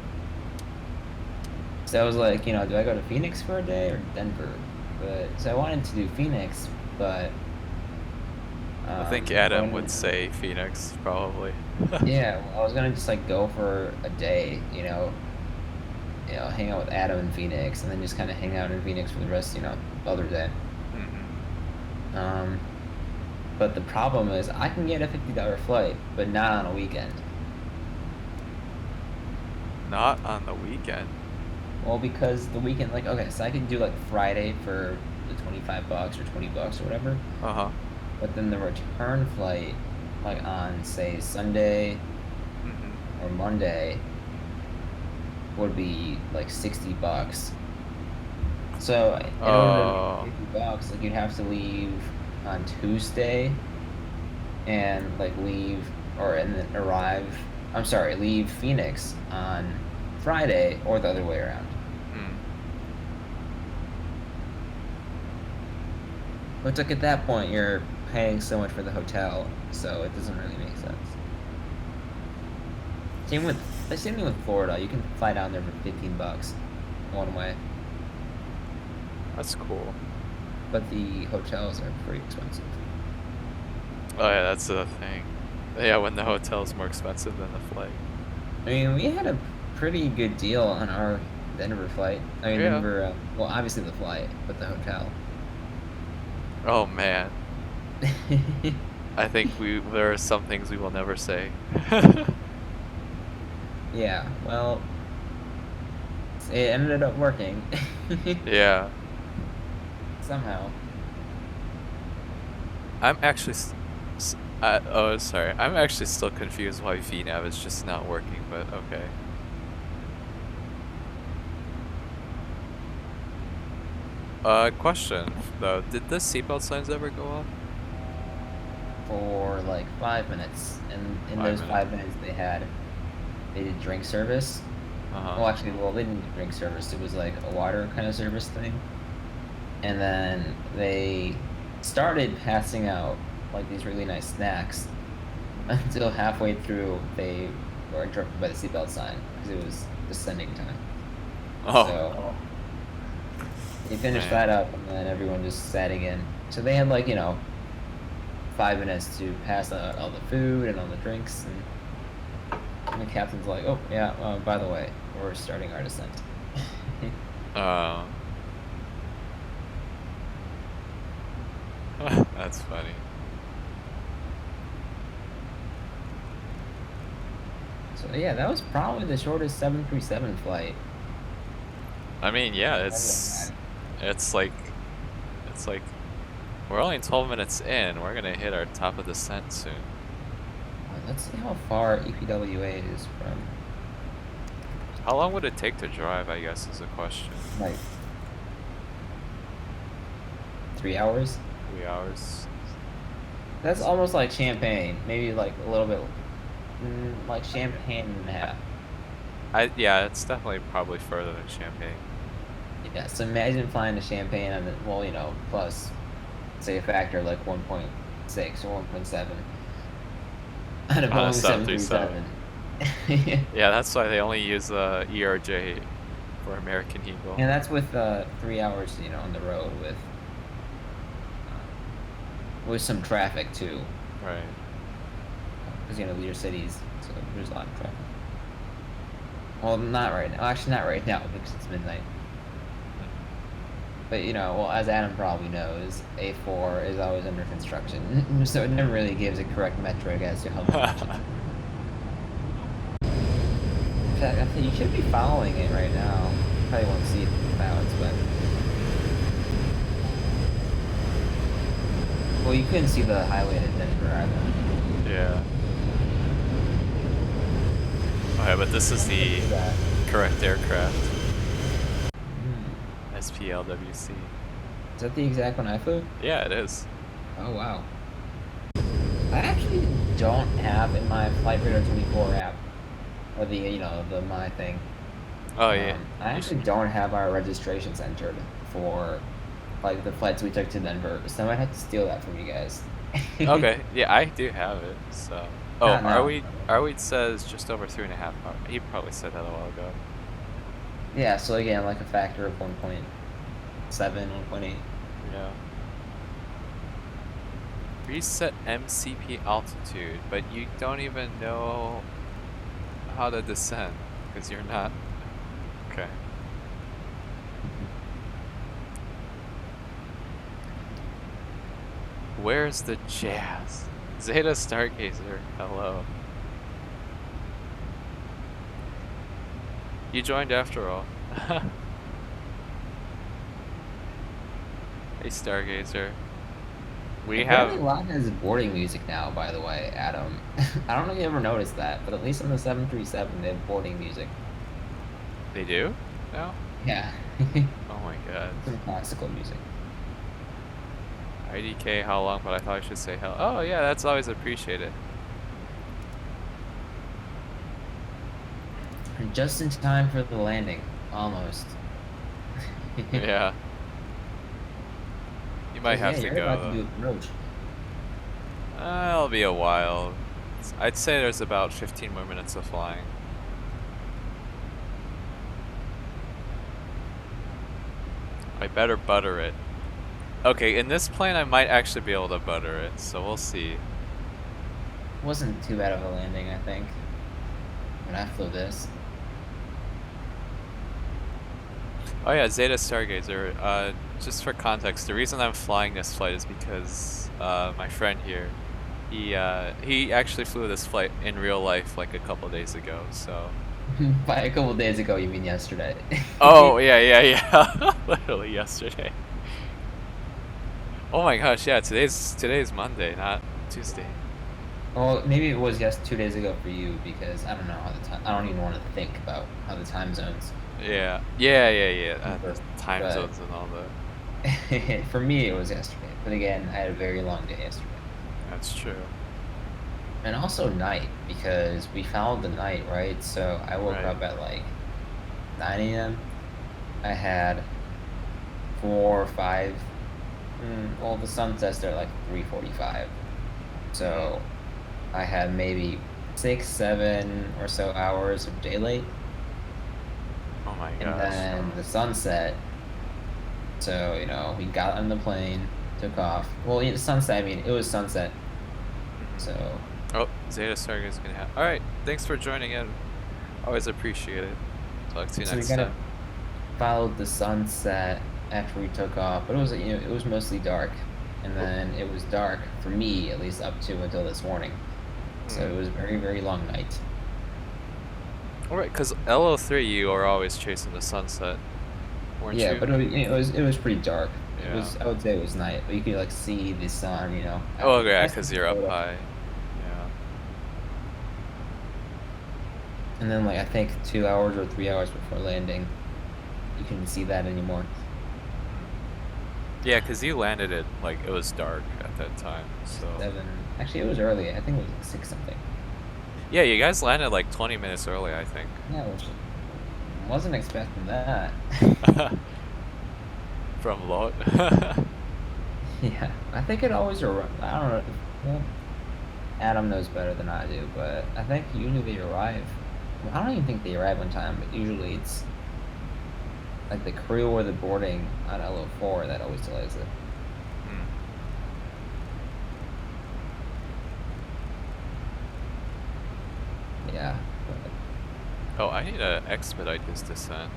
So I was like, you know, do I go to Phoenix for a day or Denver? But so I wanted to do Phoenix, but I think Adam would say Phoenix, probably. yeah, well, I was gonna just like go for a day, you know, hang out with Adam in Phoenix, and then just kind of hang out in Phoenix for the rest, you know, other day. But the problem is, I can get a $50 flight, but not on a weekend. Not on the weekend. Well, because the weekend, like, okay, so I could do like Friday for the $25 or $20 or whatever. But then the return flight, like on say Sunday or Monday, would be like $60. So in order to get $50, like you'd have to leave on Tuesday, and like leave and then arrive. I'm sorry, leave Phoenix on Friday or the other way around. But like at that point, you're paying so much for the hotel, so it doesn't really make sense. Same thing with Florida. You can fly down there for $15 one way. That's cool. But the hotels are pretty expensive. Oh yeah, that's the thing. Yeah, when the hotel's more expensive than the flight. I mean, we had a pretty good deal on our Denver flight. I mean, Denver, well, obviously the flight, but the hotel. Oh man. I think there are some things we will never say. Yeah, well, it ended up working. Yeah. Somehow. I'm actually... oh, sorry. I'm actually still confused why VNAV is just not working, but okay. Question, though. Did the seatbelt signs ever go off? For like 5 minutes, and in those 5 minutes they did drink service. Well, actually, they didn't do drink service. It was like a water kind of service thing. And then they started passing out like these really nice snacks until halfway through they were interrupted by the seatbelt sign because it was descending time. So they finished that up, and then everyone just sat again. So they had like 5 minutes to pass out all the food and all the drinks, and the captain's like, "Oh yeah, by the way, we're starting our descent." That's funny. So yeah, that was probably the shortest 737 flight. I mean, yeah, it's like we're only 12 minutes in. We're gonna hit our top of descent soon. Let's see how far EPWA is from. How long would it take to drive, I guess, is a question. Like 3 hours? 3 hours. That's almost like Champagne. Maybe like a little bit like Champagne and a half. Yeah, it's definitely probably further than Champagne. Yeah, so imagine flying to Champagne on plus, say, a factor like 1.6 or 1.7 on a Boeing 737. Yeah, that's why they only use ERJ for American Eagle. And that's with 3 hours, you know, on the road with some traffic too, Right. because you know these are cities, so there's a lot of traffic. Well, not right now. Actually, not right now because it's midnight. But you know, well, as Adam probably knows, A4 is always under construction, so it never really gives a correct metric as to how much. In fact, I think you should be following it right now. Probably won't see it in the clouds, but well, you couldn't see the highway to Denver either. Yeah. Okay, but this is the correct aircraft. SPLWC. Is that the exact one I flew? Yeah, it is. Oh wow. I actually don't have in my Flight Radar 24 app, or the the my thing. Oh yeah. I actually don't have our registrations entered for like the flights we took to Denver, so I might have to steal that from you guys. Okay. Yeah, I do have it. So. Oh, Not now. Our weed says just over 3.5 hours. He probably said that a while ago. Yeah, so again, like a factor of 1.7, 1.8. Yeah. Reset MCP altitude, but you don't even know how to descend because you're not. Okay. Where's the jazz? Zeta Stargazer, hello. You joined after all. Hey Stargazer. We Apparently have. Lot has boarding music now, by the way, Adam. I don't know if you ever noticed that, but at least on the 737 they have boarding music. They do? No? Yeah. Oh my god. Some classical music. IDK, how long? But I thought I should say hell. Oh yeah, that's always appreciated. And just in time for the landing. Almost. Yeah. You might have to you're go. about to though. do approach. It'll be a while. I'd say there's about 15 more minutes of flying. I better butter it. Okay, in this plane I might actually be able to butter it, so we'll see. Wasn't too bad of a landing, I think. When I flew this. Oh yeah, Zeta Stargazer. Just for context, the reason I'm flying this flight is because my friend here, he actually flew this flight in real life like a couple days ago. So. By a couple days ago, you mean yesterday? Oh yeah. Literally yesterday. Oh my gosh, yeah. Today's Monday, not Tuesday. Well, maybe it was 2 days ago for you because I don't know how the time. I don't even want to think about how the time zones. Yeah. The time zones and all that. For me, it was yesterday. But again, I had a very long day yesterday. That's true. And also night, because we followed the night, right? So I woke Right. up at like 9 a.m. I had 4 or 5. Well, the sun sets there at like 3:45. So I had maybe 6, 7 or so hours of daylight. Oh my gosh. And then the sunset. So, you know, we got on the plane, took off. Well, the sunset, I mean, it was sunset. So. Oh, Zeta Stargazer is gonna have. Alright, thanks for joining in. Always appreciate it. Talk to you So next we kind time. of followed the sunset after we took off, but it was it was mostly dark, and then it was dark for me at least up to until this morning. So it was a very, very long night. Alright, because LO3 you are always chasing the sunset, weren't Yeah, you? but it was pretty dark. Yeah. It was, I would say it was night, but you could like see the sun, you know. Oh yeah, because you're up high. Yeah. And then like I think 2 hours or 3 hours before landing, you couldn't see that anymore. Yeah, because you landed it like it was dark at that time. So. 7. Actually, it was early. I think it was like 6 something. Yeah, you guys landed like 20 minutes early, I think. Yeah, which wasn't expecting that. From Lot. Yeah, I think it always arrives. I don't know. Well, Adam knows better than I do, but I think usually they arrive. Well, I don't even think they arrive on time, but usually it's like the crew or the boarding on LO4 that always delays it. Hmm. Yeah. Oh, I need to expedite this descent.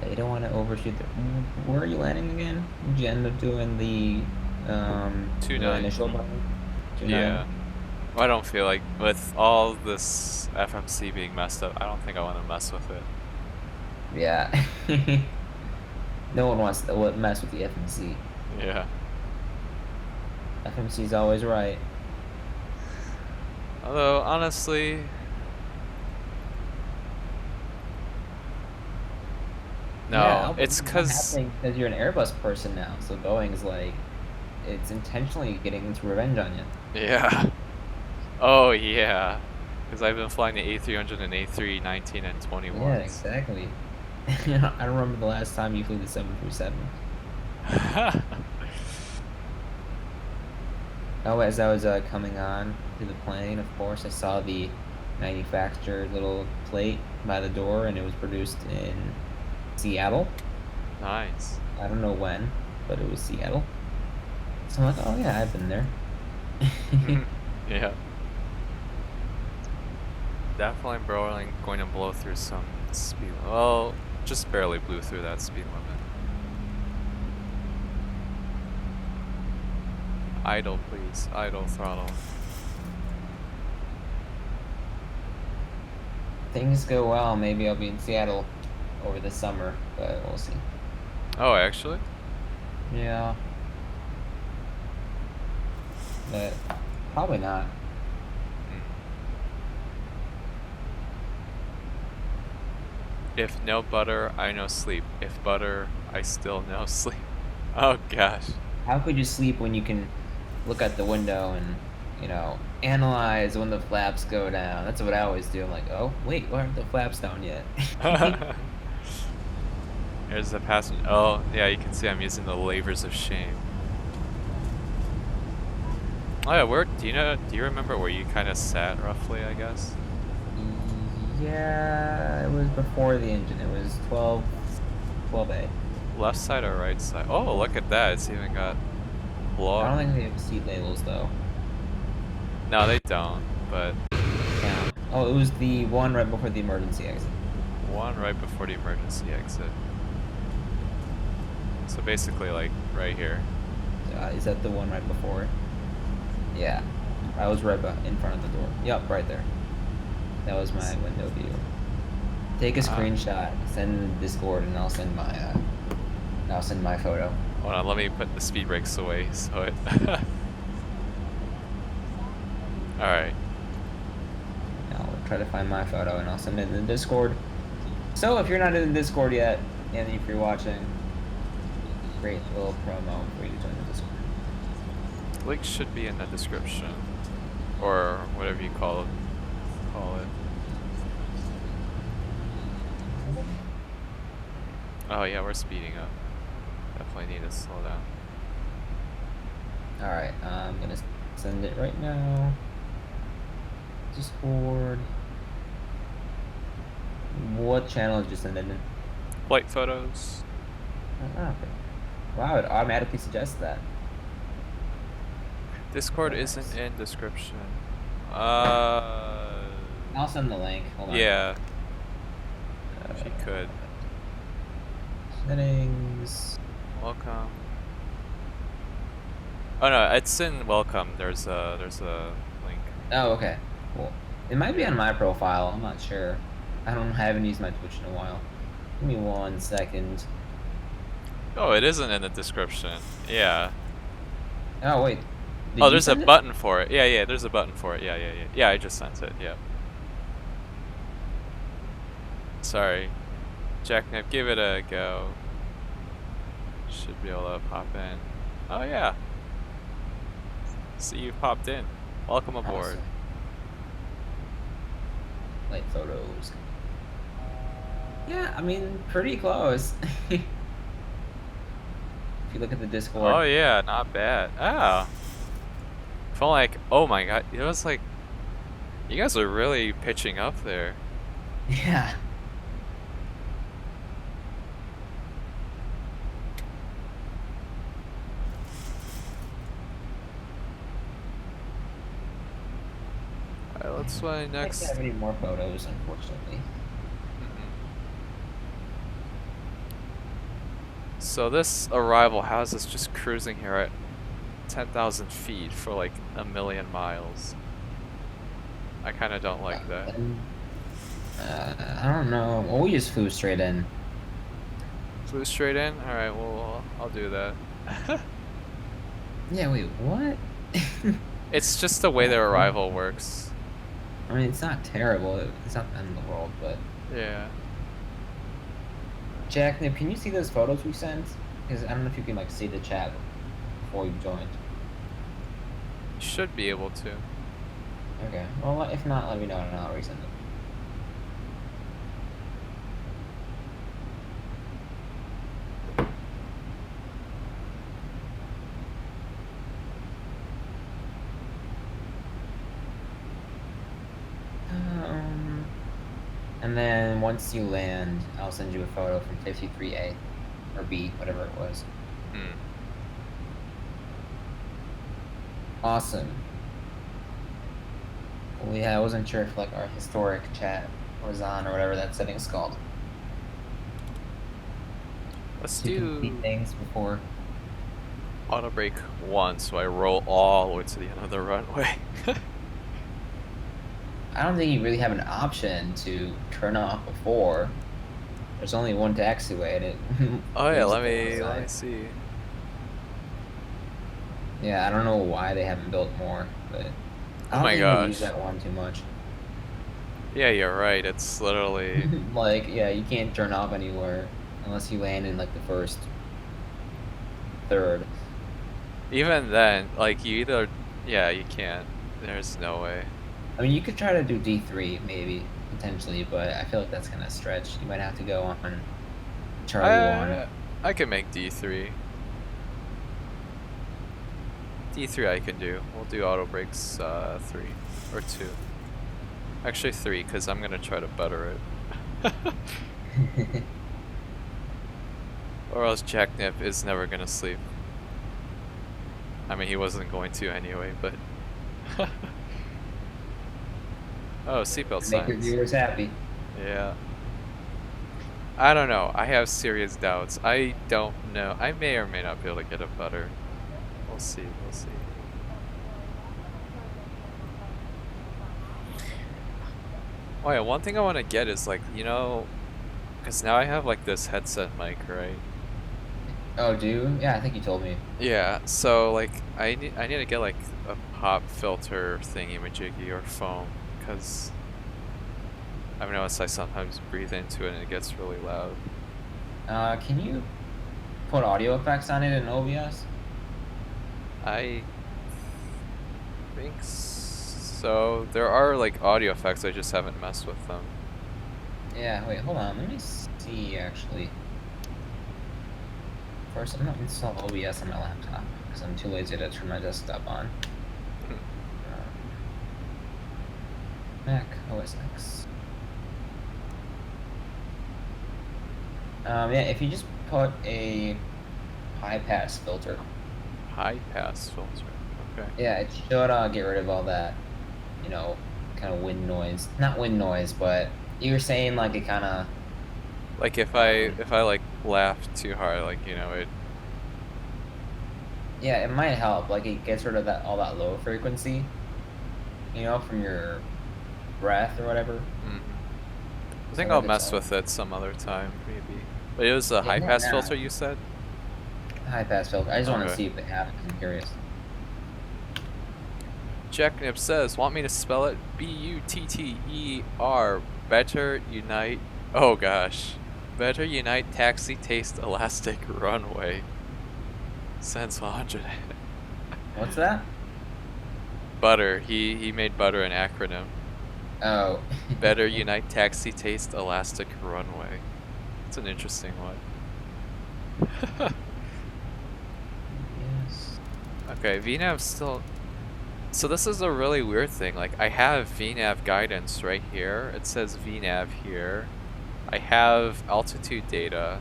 You don't want to overshoot the. Where are you landing again? Did you end up doing the 2-9. initial button? 2-9? Yeah. Well, I don't feel like with all this FMC being messed up, I don't think I want to mess with it. Yeah. No one wants to mess with the FMC. Yeah. FMC's always right. Although honestly, no, Yeah, it's because because you're an Airbus person now, so Boeing's like, it's intentionally getting its revenge on you. yeah. Oh yeah, because I've been flying the A300 and A319 and 21. Yeah, exactly. I don't remember the last time you flew the 737. Oh, as I was coming on to the plane, of course, I saw the manufactured little plate by the door, and it was produced in Seattle. Nice. I don't know when, but it was Seattle. So I'm like, oh yeah, I've been there. Yeah. Definitely going to blow through some speed. Well, just barely blew through that speed limit. Idle, please. Idle throttle. Things go well, maybe I'll be in Seattle over the summer, but we'll see. Oh, actually? Yeah. But probably not. If no butter, I no sleep. If butter, I still no sleep. Oh gosh. How could you sleep when you can look out the window and, analyze when the flaps go down? That's what I always do. I'm like, oh, wait, why aren't the flaps down yet? There's the passenger. Oh, yeah, you can see I'm using the levers of shame. Oh yeah, do you remember where you kind of sat roughly, I guess? Yeah, it was before the engine. It was 12A. Left side or right side? Oh, look at that. It's even got blow. I don't think they have seat labels though. No, they don't, but Yeah. Oh, it was the one right before the emergency exit. one right before the emergency exit. So basically, like, right here. Is that the one right before it? Yeah. I was right in front of the door. Yep, right there. That was my window view. Take a screenshot, send it in Discord, and I'll send my photo. Hold on, let me put the speed brakes away so it. Alright. I'll try to find my photo and I'll send it in the Discord. So if you're not in the Discord yet, and if you're watching, great little promo for you to join the Discord. Link should be in the description. Or whatever you call it. Oh yeah, we're speeding up. Definitely need to slow down. Alright, I'm gonna send it right now. Discord. What channel did you send it in? Flight photos. Oh, okay. Wow, it automatically suggests that. Discord isn't in description. I'll send the link. Hold on. Yeah. If you could. Settings. Welcome. Oh no, it's in welcome. There's a link. Oh, okay. Cool. It might be on my profile. I'm not sure. I haven't used my Twitch in a while. Give me 1 second. Oh, it isn't in the description. Yeah. Oh wait. Oh, there's a button for it. Yeah, there's a button for it. Yeah. Yeah, I just sent it. Yeah. Sorry. Jackknife, give it a go. Should be able to pop in. Oh yeah. See, you've popped in. Welcome aboard. Awesome. Light photos. Yeah, I mean, pretty close. If you look at the Discord. Oh yeah, not bad. Ah. I felt like, oh my god, it was like You guys are really pitching up there. Yeah. Alright, let's fly I don't next. have any more photos, unfortunately. So this arrival has us just cruising here at 10,000 feet for like 1,000,000 miles. I kind of don't like that. I don't know. Well, we just flew straight in. Flew straight in? Alright, well, I'll do that. Yeah, wait, what? It's just the way their arrival works. I mean, it's not terrible. It's not the end of the world, but... Yeah. Jack, Nib, can you see those photos we sent? Because I don't know if you can, like, see the chat before you joined. You should be able to. Okay. Well, if not, let me know and I'll resend them. And then once you land, I'll send you a photo from 53A or B, whatever it was. Awesome. Well, yeah, I wasn't sure if like our historic chat was on or whatever that setting's called. Let's To do complete things before. auto brake 1 so I roll all the way to the end of the runway. I don't think you really have an option to turn off before. There's only one taxiway and it. Oh yeah, leaves let it me outside. see. Yeah, I don't know why they haven't built more, but I Oh don't my think gosh. we use that one too much. Yeah, you're right. It's literally Like, yeah, you can't turn off anywhere unless you land in like the first third. even then, like you either yeah, you can't. There's no way. I mean, you could try to do D3 maybe potentially, but I feel like that's kind of stretched. You might have to go on Charlie 1. I can make D3. D3 I can do. We'll do auto brakes 3 or 2. Actually 3 because I'm gonna try to butter it. Or else Jacknip is never gonna sleep. I mean, he wasn't going to anyway, but. Oh, seatbelt Make your signs. viewers happy. Yeah. I don't know. I have serious doubts. I don't know. I may or may not be able to get a butter. We'll see. We'll see. Oh yeah, one thing I want to get is like, you know, because now I have like this headset mic, right? Oh, do you? Yeah, I think you told me. Yeah, so like I need to get like a pop filter thingy majiggy or foam because I've noticed I sometimes breathe into it and it gets really loud. Can you put audio effects on it in OBS? I think so. There are like audio effects, I just haven't messed with them. Yeah, wait, hold on. Let me see, actually. First, I'm not install OBS on my laptop because I'm too lazy to turn my desktop on. Mac OS X. Yeah, if you just put a high pass filter. High pass filter. Okay. Yeah, it should get rid of all that, you know, kind of wind noise. Not wind noise, but you were saying like it kind of. Like if I like laugh too hard, like you know it. Yeah, it might help. Like it gets rid of that all that low frequency, you know, from your breath or whatever. I think I'll mess with it some other time, maybe. But it was a high pass filter, you said? High pass filter. I just want to Okay. see if they have it. I'm curious. Jacknip says, want me to spell it? B-U-T-T-E-R. Better Unite. Oh gosh. Better Unite Taxi Taste Elastic Runway. Cents 100. What's that? Butter. He made butter an acronym. Oh. Better Unite Taxi Taste Elastic Runway. It's an interesting one. Yes. Okay, VNAV So this is a really weird thing. Like I have VNav guidance right here. It says VNav here. I have altitude data.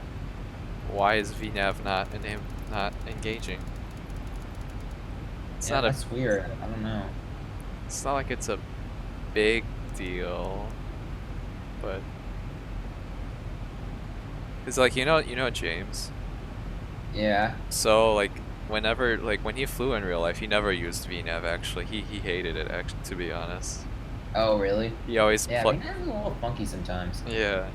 Why is VNav not engaging? It's Yeah, not a. that's weird. I don't know. It's not like it's a big deal, but it's like you know James. Yeah. So like whenever when he flew in real life, he never used VNav. Actually, he hated it. Actually, to be honest, Oh, really? he always Yeah, I mean, that's a little funky sometimes. yeah,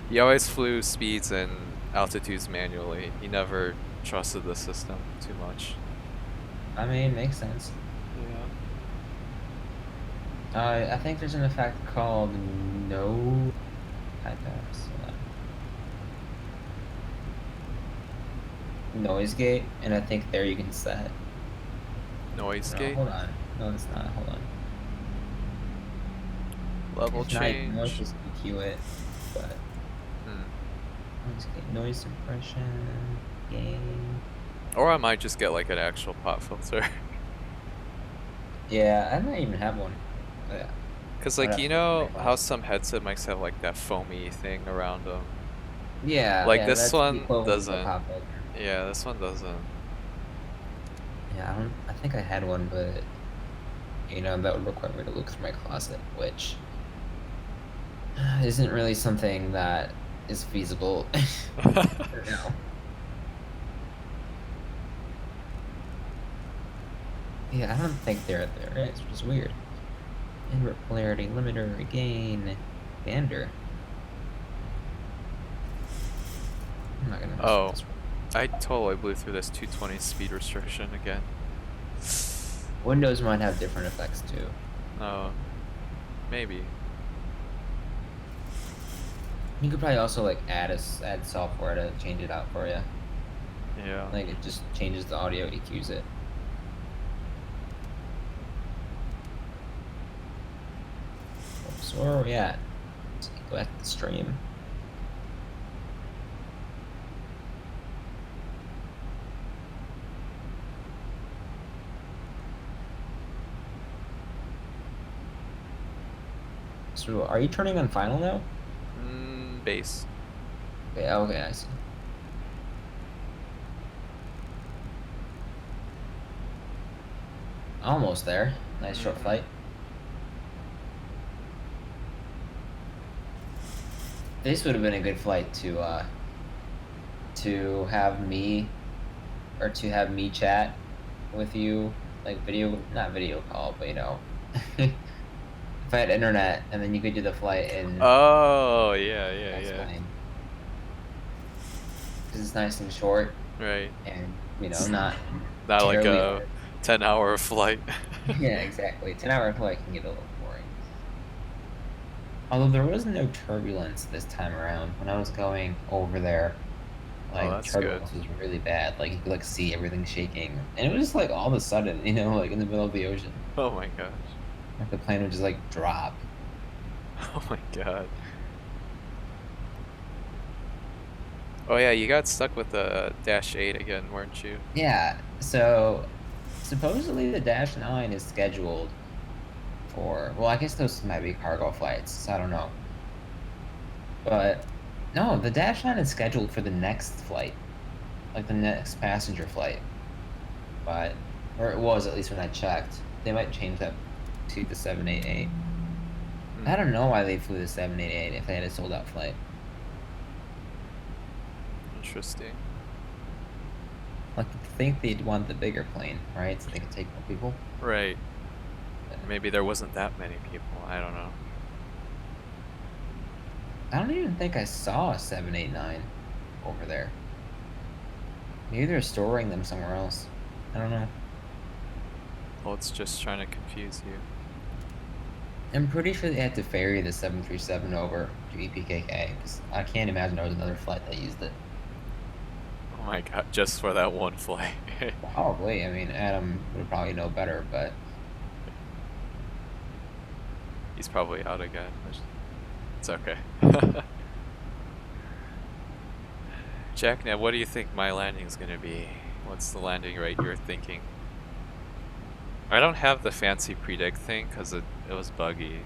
he always flew speeds and altitudes manually. He never trusted the system too much. I mean, makes sense. Yeah. I think there's an effect called no high pass. Noise gate, and I think there you can set. Noise No, gate. hold on. No, it's not. Hold on. Level It's not, change. let's just EQ it, but Hmm. noise gate, noise suppression, gain. Or I might just get like an actual pop filter. Yeah, I might even have one. Yeah. Cause I'd like have you to look at my know how class. some headset mics have like that foamy thing around them. Yeah, Like yeah, this that's the one equivalent of a doesn't. pop filter. Yeah, this one doesn't. Yeah, I think I had one, but you know that would require me to look through my closet, which isn't really something that is feasible for now. Yeah, I don't think there is, which is weird. Invert polarity, limiter, gain, gander. I'm not gonna mess Oh. with this one. I totally blew through this 220 speed restriction again. Windows might have different effects too. Oh, maybe. You could probably also like add software to change it out for you. Yeah. Like it just changes the audio, EQs it. So where are we at? Let's go back to the stream. So are you turning on final now? Base. Okay, okay, I see. Almost there. Nice short flight. This would have been a good flight to have me chat with you, like not video call, but you know, if I had internet and then you could do the flight in Oh, yeah. plane. Because it's nice and short Right. and you know not Not like terribly a 10-hour flight. yeah, exactly. 10-hour flight can get a little boring. Although there was no turbulence this time around when I was going over there. Like that's turbulence was really bad. Like you could like see everything shaking, and it was just like all of a sudden, you know, like in the middle of the ocean, Oh my gosh. like the plane would just like drop. Oh my god. Oh yeah, you got stuck with the -8 again, weren't you? Yeah. So supposedly the Dash 9 is scheduled for. Well, I guess those might be cargo flights. So I don't know. But no, the Dash 9 is scheduled for the next flight, like the next passenger flight. But or it was at least when I checked. They might change that to the 788. I don't know why they flew the 788 if they had a sold out flight. Interesting. Like, I think they'd want the bigger plane, right? So they could take more people. Right. Maybe there wasn't that many people. I don't know. I don't even think I saw a 789 over there. Maybe they're storing them somewhere else. I don't know. Well, it's just trying to confuse you. I'm pretty sure they had to ferry the 737 over to EPKK, because I can't imagine there was another flight that used it. Oh my god, just for that one flight. Probably. I mean, Adam would probably know better, but He's probably out again. It's okay. Jack, now what do you think my landing's gonna be? What's the landing rate you're thinking? I don't have the fancy predict thing because it was buggy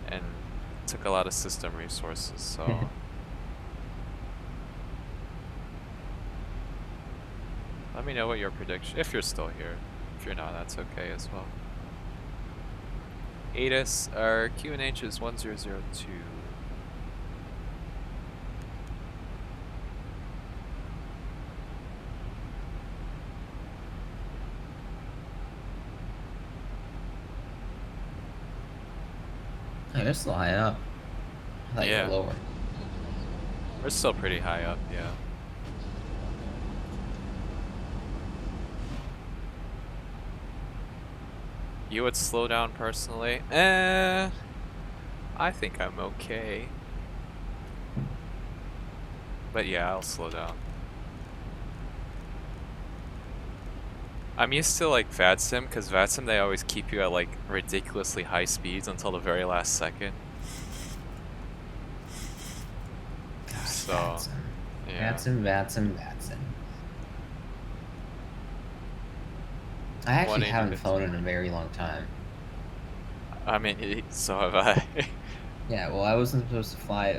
and took a lot of system resources. So let me know what your prediction, if you're still here. If you're not, that's okay as well. ATIS, our QNH is 1002. Oh, they're still high up. I thought you were Yeah. lower. We're still pretty high up, yeah. You would slow down personally? I think I'm okay. But yeah, I'll slow down. I'm used to like VADSIM, because VADSIM they always keep you at like ridiculously high speeds until the very last second. Gosh, So, VATSIM. yeah. VATSIM. I actually 180 haven't bits. flown in a very long time. I mean, so have I. Yeah, well, I wasn't supposed to fly.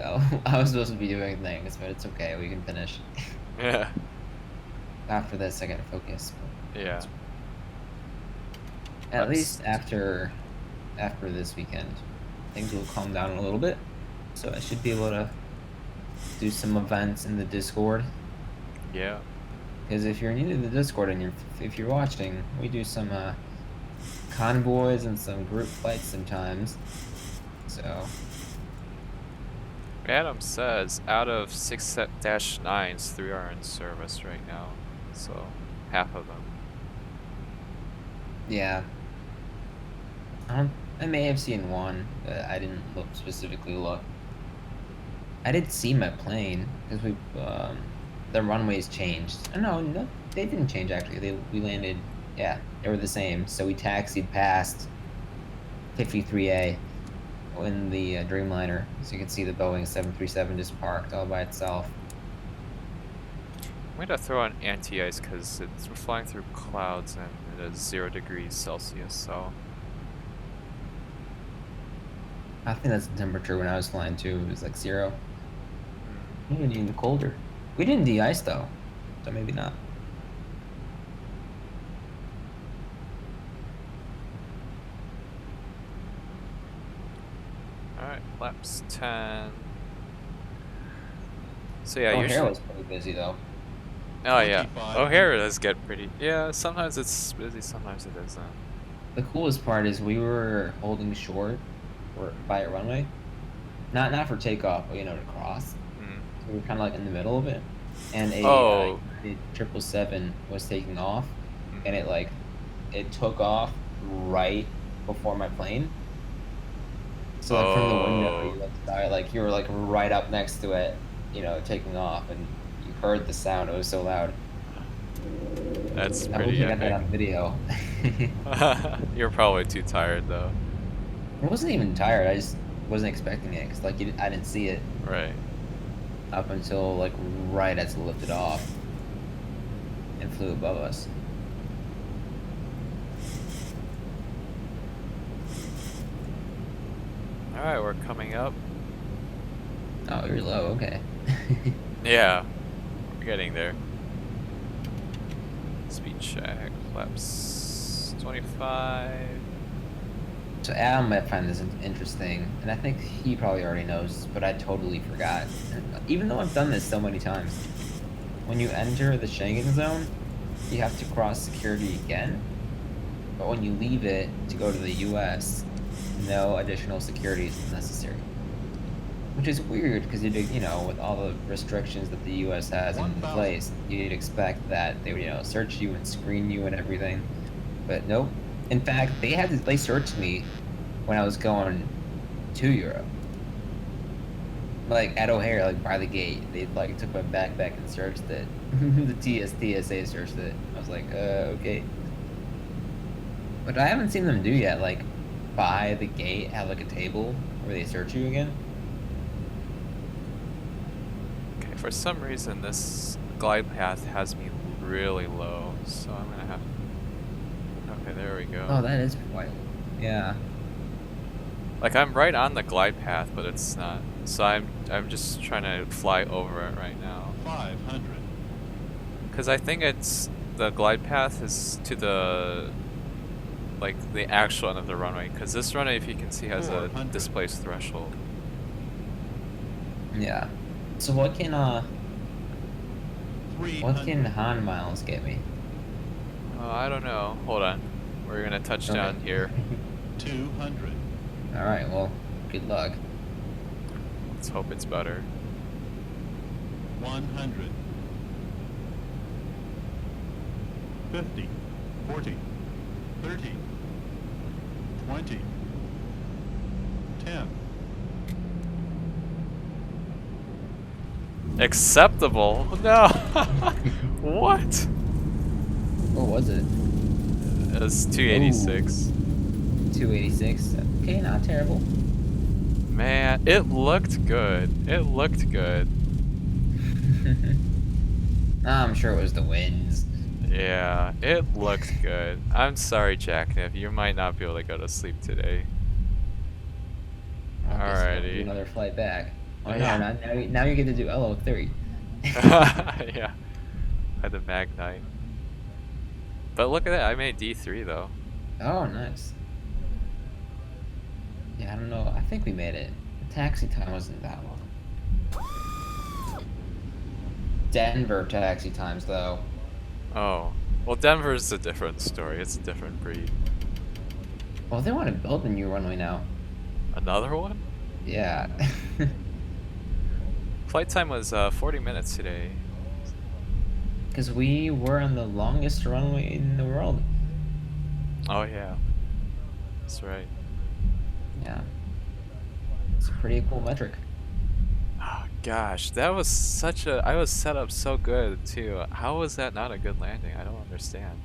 I was supposed to be doing things, but it's okay. We can finish. Yeah. After this, I gotta focus. Yeah. At Let's- least after this weekend, things will calm down a little bit. So I should be able to do some events in the Discord. Yeah. Because if you're new to the Discord and if you're watching, we do some convoys and some group flights sometimes. So Adam says out of 6-9s, 3 are in service right now. So, half of them. yeah, I may have seen one, but I didn't specifically look. I did see my plane because the runways changed. No, they didn't change actually. We landed. Yeah, they were the same. So we taxied past 53A in the Dreamliner, so you can see the Boeing 737 just parked all by itself. I'm gonna throw on anti-ice because we're flying through clouds and it is 0 degrees Celsius, so. I think that's the temperature when I was flying too. It was like 0. Maybe even colder. We didn't de-ice though, so maybe not. Alright, flaps 10. So yeah, O'Hare usually. was pretty busy though. Oh yeah, 25. O'Hare does get pretty. Yeah, sometimes it's busy, sometimes it isn't. The coolest part is we were holding short by a runway, not for takeoff, but to cross. Mm. So we were kind of like in the middle of it, and a Oh. 777 was taking off, Mhm. and it took off right before my plane. So like from the window, Oh. you you were like right up next to it, taking off, and you heard the sound. It was so loud. That's I hope pretty you got that epic. on video. You're probably too tired though. I wasn't even tired. I just wasn't expecting it because I didn't see it Right. up until like right as it lifted off and flew above us. Alright, we're coming up. Oh, you're low. Okay. Yeah, we're getting there. Speed check, flaps 25. So Adam might find this interesting, and I think he probably already knows, but I totally forgot. Even though I've done this so many times, when you enter the Schengen zone, you have to cross security again. But when you leave it to go to the U.S., no additional security is necessary. Which is weird because with all the restrictions that the U.S. has in 1,000. place, you'd expect that they would search you and screen you and everything. But nope. In fact, they searched me when I was going to Europe. Like at O'Hare, like by the gate, they like took my backpack and searched it. The TSA searched it. I was like, okay. But I haven't seen them do yet. Like by the gate, have like a table where they search you again. Okay, for some reason this glide path has me really low, so I'm gonna have Okay, there we go. Oh, that is quite. Yeah. Like I'm right on the glide path, but it's not. So I'm just trying to fly over it right now. 500. Cause I think it's the glide path is to the the actual end of the runway. Cause this runway, if you can see, has a 400. displaced threshold. Yeah. So what can 300. Han miles get me? I don't know. Hold on. We're gonna touch down here. 200. All right. Well, good luck. Let's hope it's better. 100. 50. 40. 30. 20. 10. Acceptable? No. What? What was it? It was 286. 286. Okay, not terrible. Man, it looked good. It looked good. I'm sure it was the winds. Yeah, it looked good. I'm sorry, Jackniff. You might not be able to go to sleep today. I guess I'll do Alrighty. another flight back. Oh Yeah. no! Now you get to do LO30. Yeah. Had the Magnite. But look at that. I made D3 though. Oh, nice. Yeah, I don't know. I think we made it. The taxi time wasn't that long. Denver taxi times, though. Oh. Well, Denver's a different story. It's a different breed. Well, they want to build a new runway now. Another one? Yeah. Flight time was 40 minutes today. Because we were on the longest runway in the world. Oh, yeah. That's right. Yeah. It's a pretty cool metric. Oh, gosh, that was such a... I was set up so good, too. How was that not a good landing? I don't understand.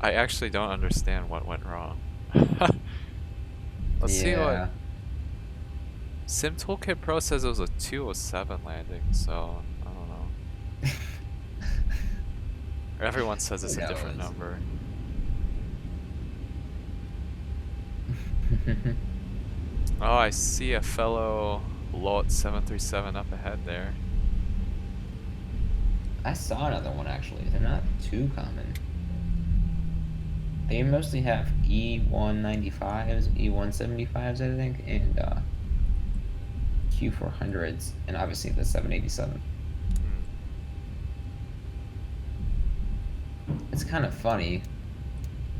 I actually don't understand what went wrong. Let's see what... Sim Toolkit Pro says it was a 207 landing, so I don't know. Everyone says it's a different number. Oh, I see a fellow Lot 737 up ahead there. I saw another one actually. They're not too common. They mostly have E195s, E175s, I think, and Q400s, and obviously the 787. It's kind of funny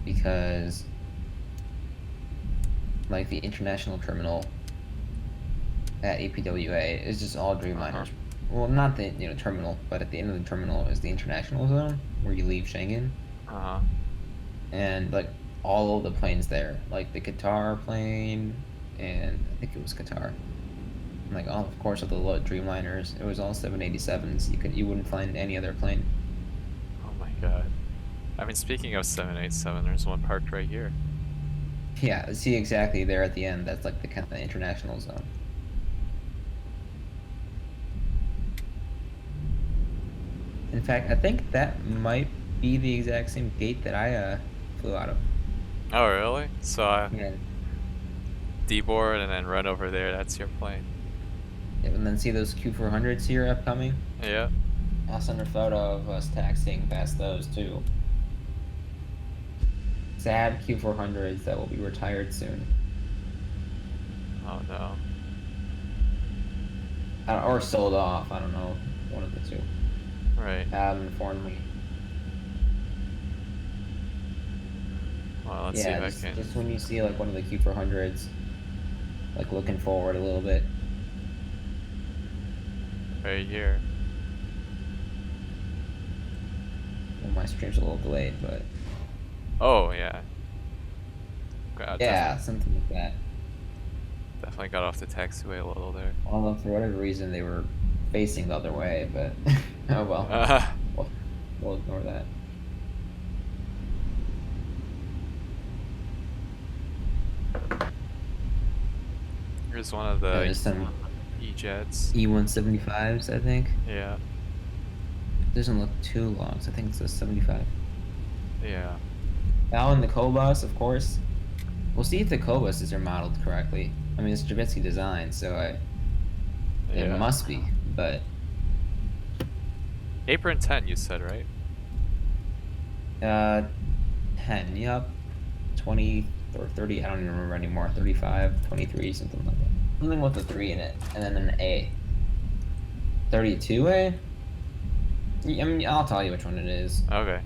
because, like, the international terminal at APWA is just all Dreamliners. Well, not the terminal, but at the end of the terminal is the international zone where you leave Schengen. And like all of the planes there, like the Qatar plane, and I think it was Qatar. And, like all, of course, of the Dreamliners, it was all 787s. You wouldn't find any other plane. Oh my god! I mean, speaking of 787, there's one parked right here. Yeah, see exactly there at the end. That's like the kind of international zone. In fact, I think that might be the exact same gate that I flew out of. Oh really? So Yeah. D-board and then run over there. That's your plane. Yeah, and then see those Q400s here upcoming? Yeah. I'll send a photo of us taxiing past those too. Sad Q400s that will be retired soon. Oh no. Or sold off. I don't know. One of the two. Right. Haven't informed me. Well, let's see if I can. Just when you see like one of the Q400s, like looking forward a little bit. Right here. Well, my stream's a little delayed, but Oh yeah. God, yeah, something like that. definitely got off the taxiway a little there. Although for whatever reason they were facing the other way, but oh well. We'll ignore that. Here's one of the There's some E-jets. E175s, I think. Yeah. doesn't look too long, so I think it's a 75. Yeah. Now in the Cobus, of course. We'll see if the Cobuses are modeled correctly. I mean, it's Javitsky design, so it Yeah. must be, but Apron 10, you said, right? 10, yep. 20 or 30, I don't even remember anymore. 35, 23, something like that. Something with a 3 in it, and then an A. 32A? I mean, I'll tell you which one it is. Okay.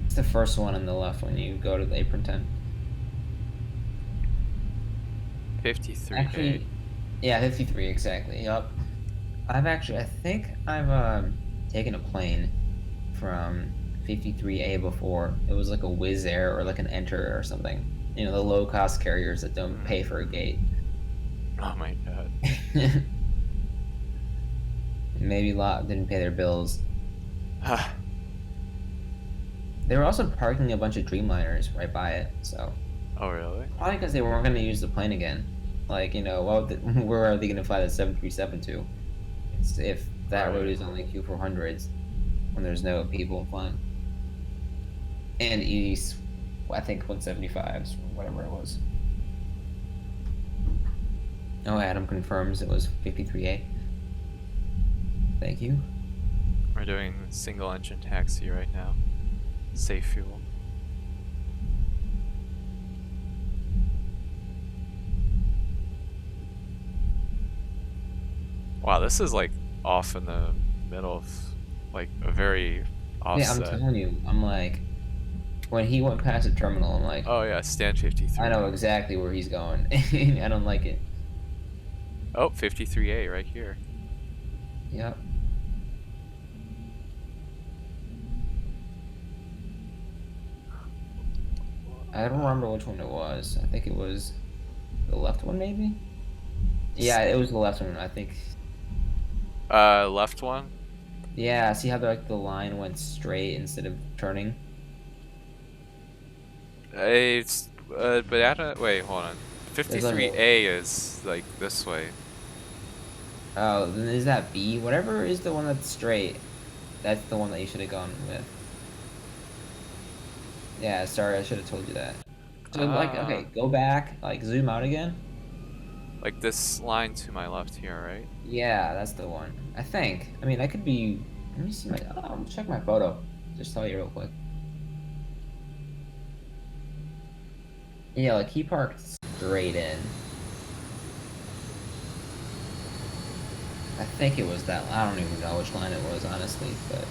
It's the first one on the left when you go to the apron 10. 53A. Actually, yeah, 53, exactly, yep. I think I've taken a plane from 53A before. It was like a Wizz Air or like an Enter or something. You know, the low-cost carriers that don't pay for a gate. Oh my god. Maybe a lot didn't pay their bills. They were also parking a bunch of Dreamliners right by it, so Oh really? probably because they weren't going to use the plane again. Like, you know, where are they going to fly the 737 to? If that road is only Q400s when there's no people flying. And East, I think 175s, whatever it was. Oh, Adam confirms it was 53A. Thank you. We're doing single engine taxi right now. Safe fuel. Wow, this is like off in the middle of like a very Yeah, I'm offset. telling you, I'm like, when he went past the terminal, I'm like, Oh yeah, stand 53. I know exactly where he's going. I don't like it. Oh, 53A right here. Yep. I don't remember which one it was. I think it was the left one, maybe? Yeah, it was the left one, I think. Left one? Yeah, see how the line went straight instead of turning? It's but wait, hold on. There's like a 53A is like this way. Oh, then is that B? Whatever is the one that's straight, that's the one that you should have gone with. Yeah, sorry, I should have told you that. So, like, okay, go back, like, zoom out again. Like this line to my left here, right? Yeah, that's the one. I think. I mean, I could be. Let me see my. Oh, check my photo. Just tell you real quick. Yeah, like, he parked straight in. I think it was that. I don't even know which line it was, honestly, but.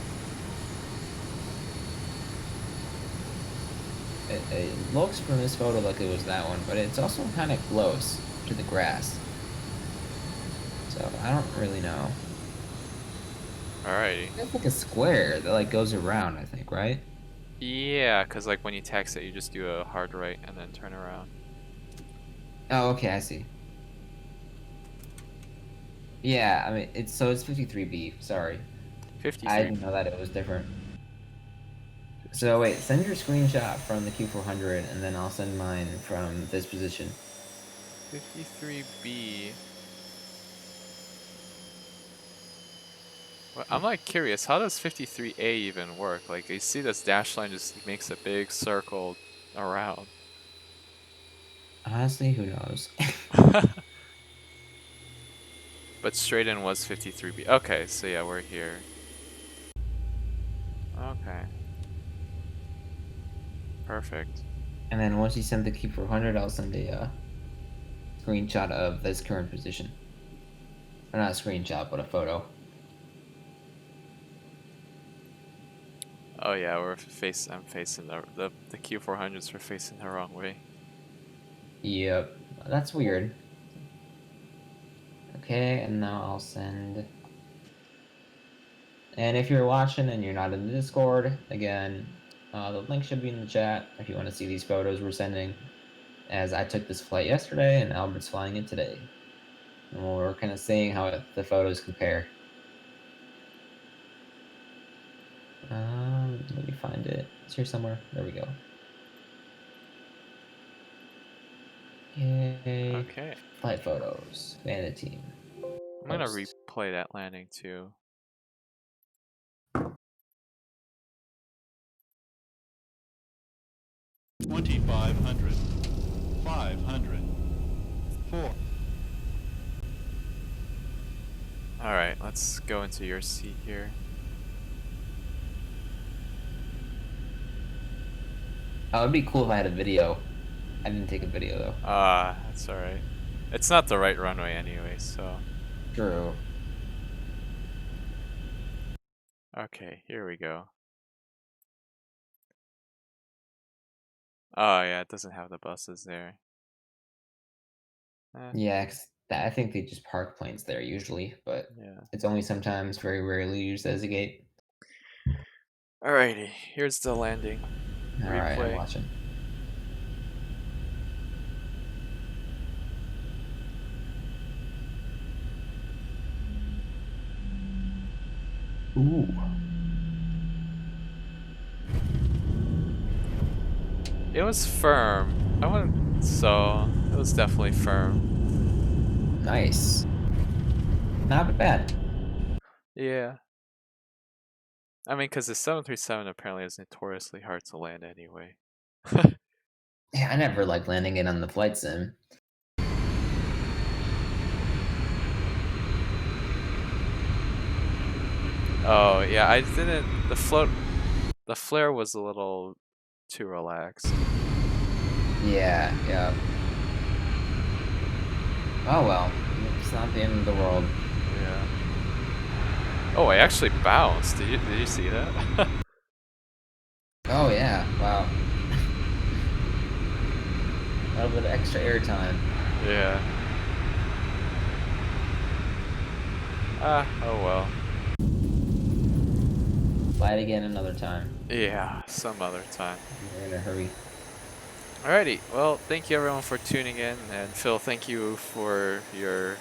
It looks from this photo like it was that one, but it's also kind of close to the grass. So I don't really know. Alrighty. It's like a square that like goes around, I think, right? Yeah, cause like when you tax it, you just do a hard right and then turn around. Oh, okay, I see. Yeah, I mean it's 53B. Sorry, 53. I didn't know that it was different. So wait, send your screenshot from the Q400, and then I'll send mine from this position. 53B. Well, I'm like curious, how does 53A even work? Like you see this dash line just makes a big circle around. Honestly, who knows? But straight in was 53B. Okay, so yeah, we're here. Okay. Perfect. And then once you send the Q400, I'll send a screenshot of this current position. Or not a screenshot, but a photo. Oh yeah, I'm facing the Q400s. We're facing the wrong way. Yep, that's weird. Okay, and now I'll send. And if you're watching and you're not in the Discord, again, the link should be in the chat if you want to see these photos we're sending. As I took this flight yesterday and Albert's flying it today. And we're kind of seeing how the photos compare. Let me find it. It's here somewhere. There we go. Yay. Okay. Flight photos. Bandit team. I'm gonna Post. replay that landing too. 2,500. 500. 4. Alright, let's go into your seat here. Oh, it'd be cool if I had a video. I didn't take a video though. That's alright. It's not the right runway anyway, so. True. Okay, here we go. Oh yeah, it doesn't have the buses there. Yeah, 'cause I think they just park planes there usually, but Yeah. it's only sometimes, very rarely used as a gate. Alrighty, here's the landing. All right, I'm Replay. watching. Ooh, It was firm. I wouldn't. So it was definitely firm. nice. Not bad. Yeah. I mean, because the 737 apparently is notoriously hard to land anyway. Yeah, I never liked landing it on the flight sim. Oh yeah, I didn't. The flare was a little too relaxed. Yeah, yeah. Oh well, it's not the end of the world. Yeah. Oh, I actually bounced. Did you see that? Oh yeah, wow. A little bit of extra airtime. Yeah. Oh well. Fly it again another time. Yeah, some other time. We're in a hurry. Alrighty, well, thank you everyone for tuning in, and Phil, thank you for your,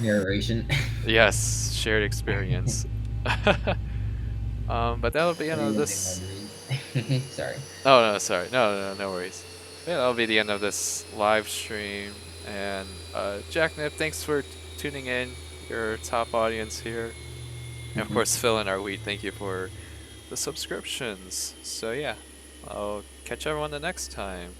Narration. yes, shared experience. But that'll be the end of this. Sorry. Oh no, sorry, no worries. Yeah, that'll be the end of this live stream. And Jacknip, thanks for tuning in, your top audience here. And of course, Phil and Arweed, thank you for the subscriptions. So yeah, I'll catch everyone the next time.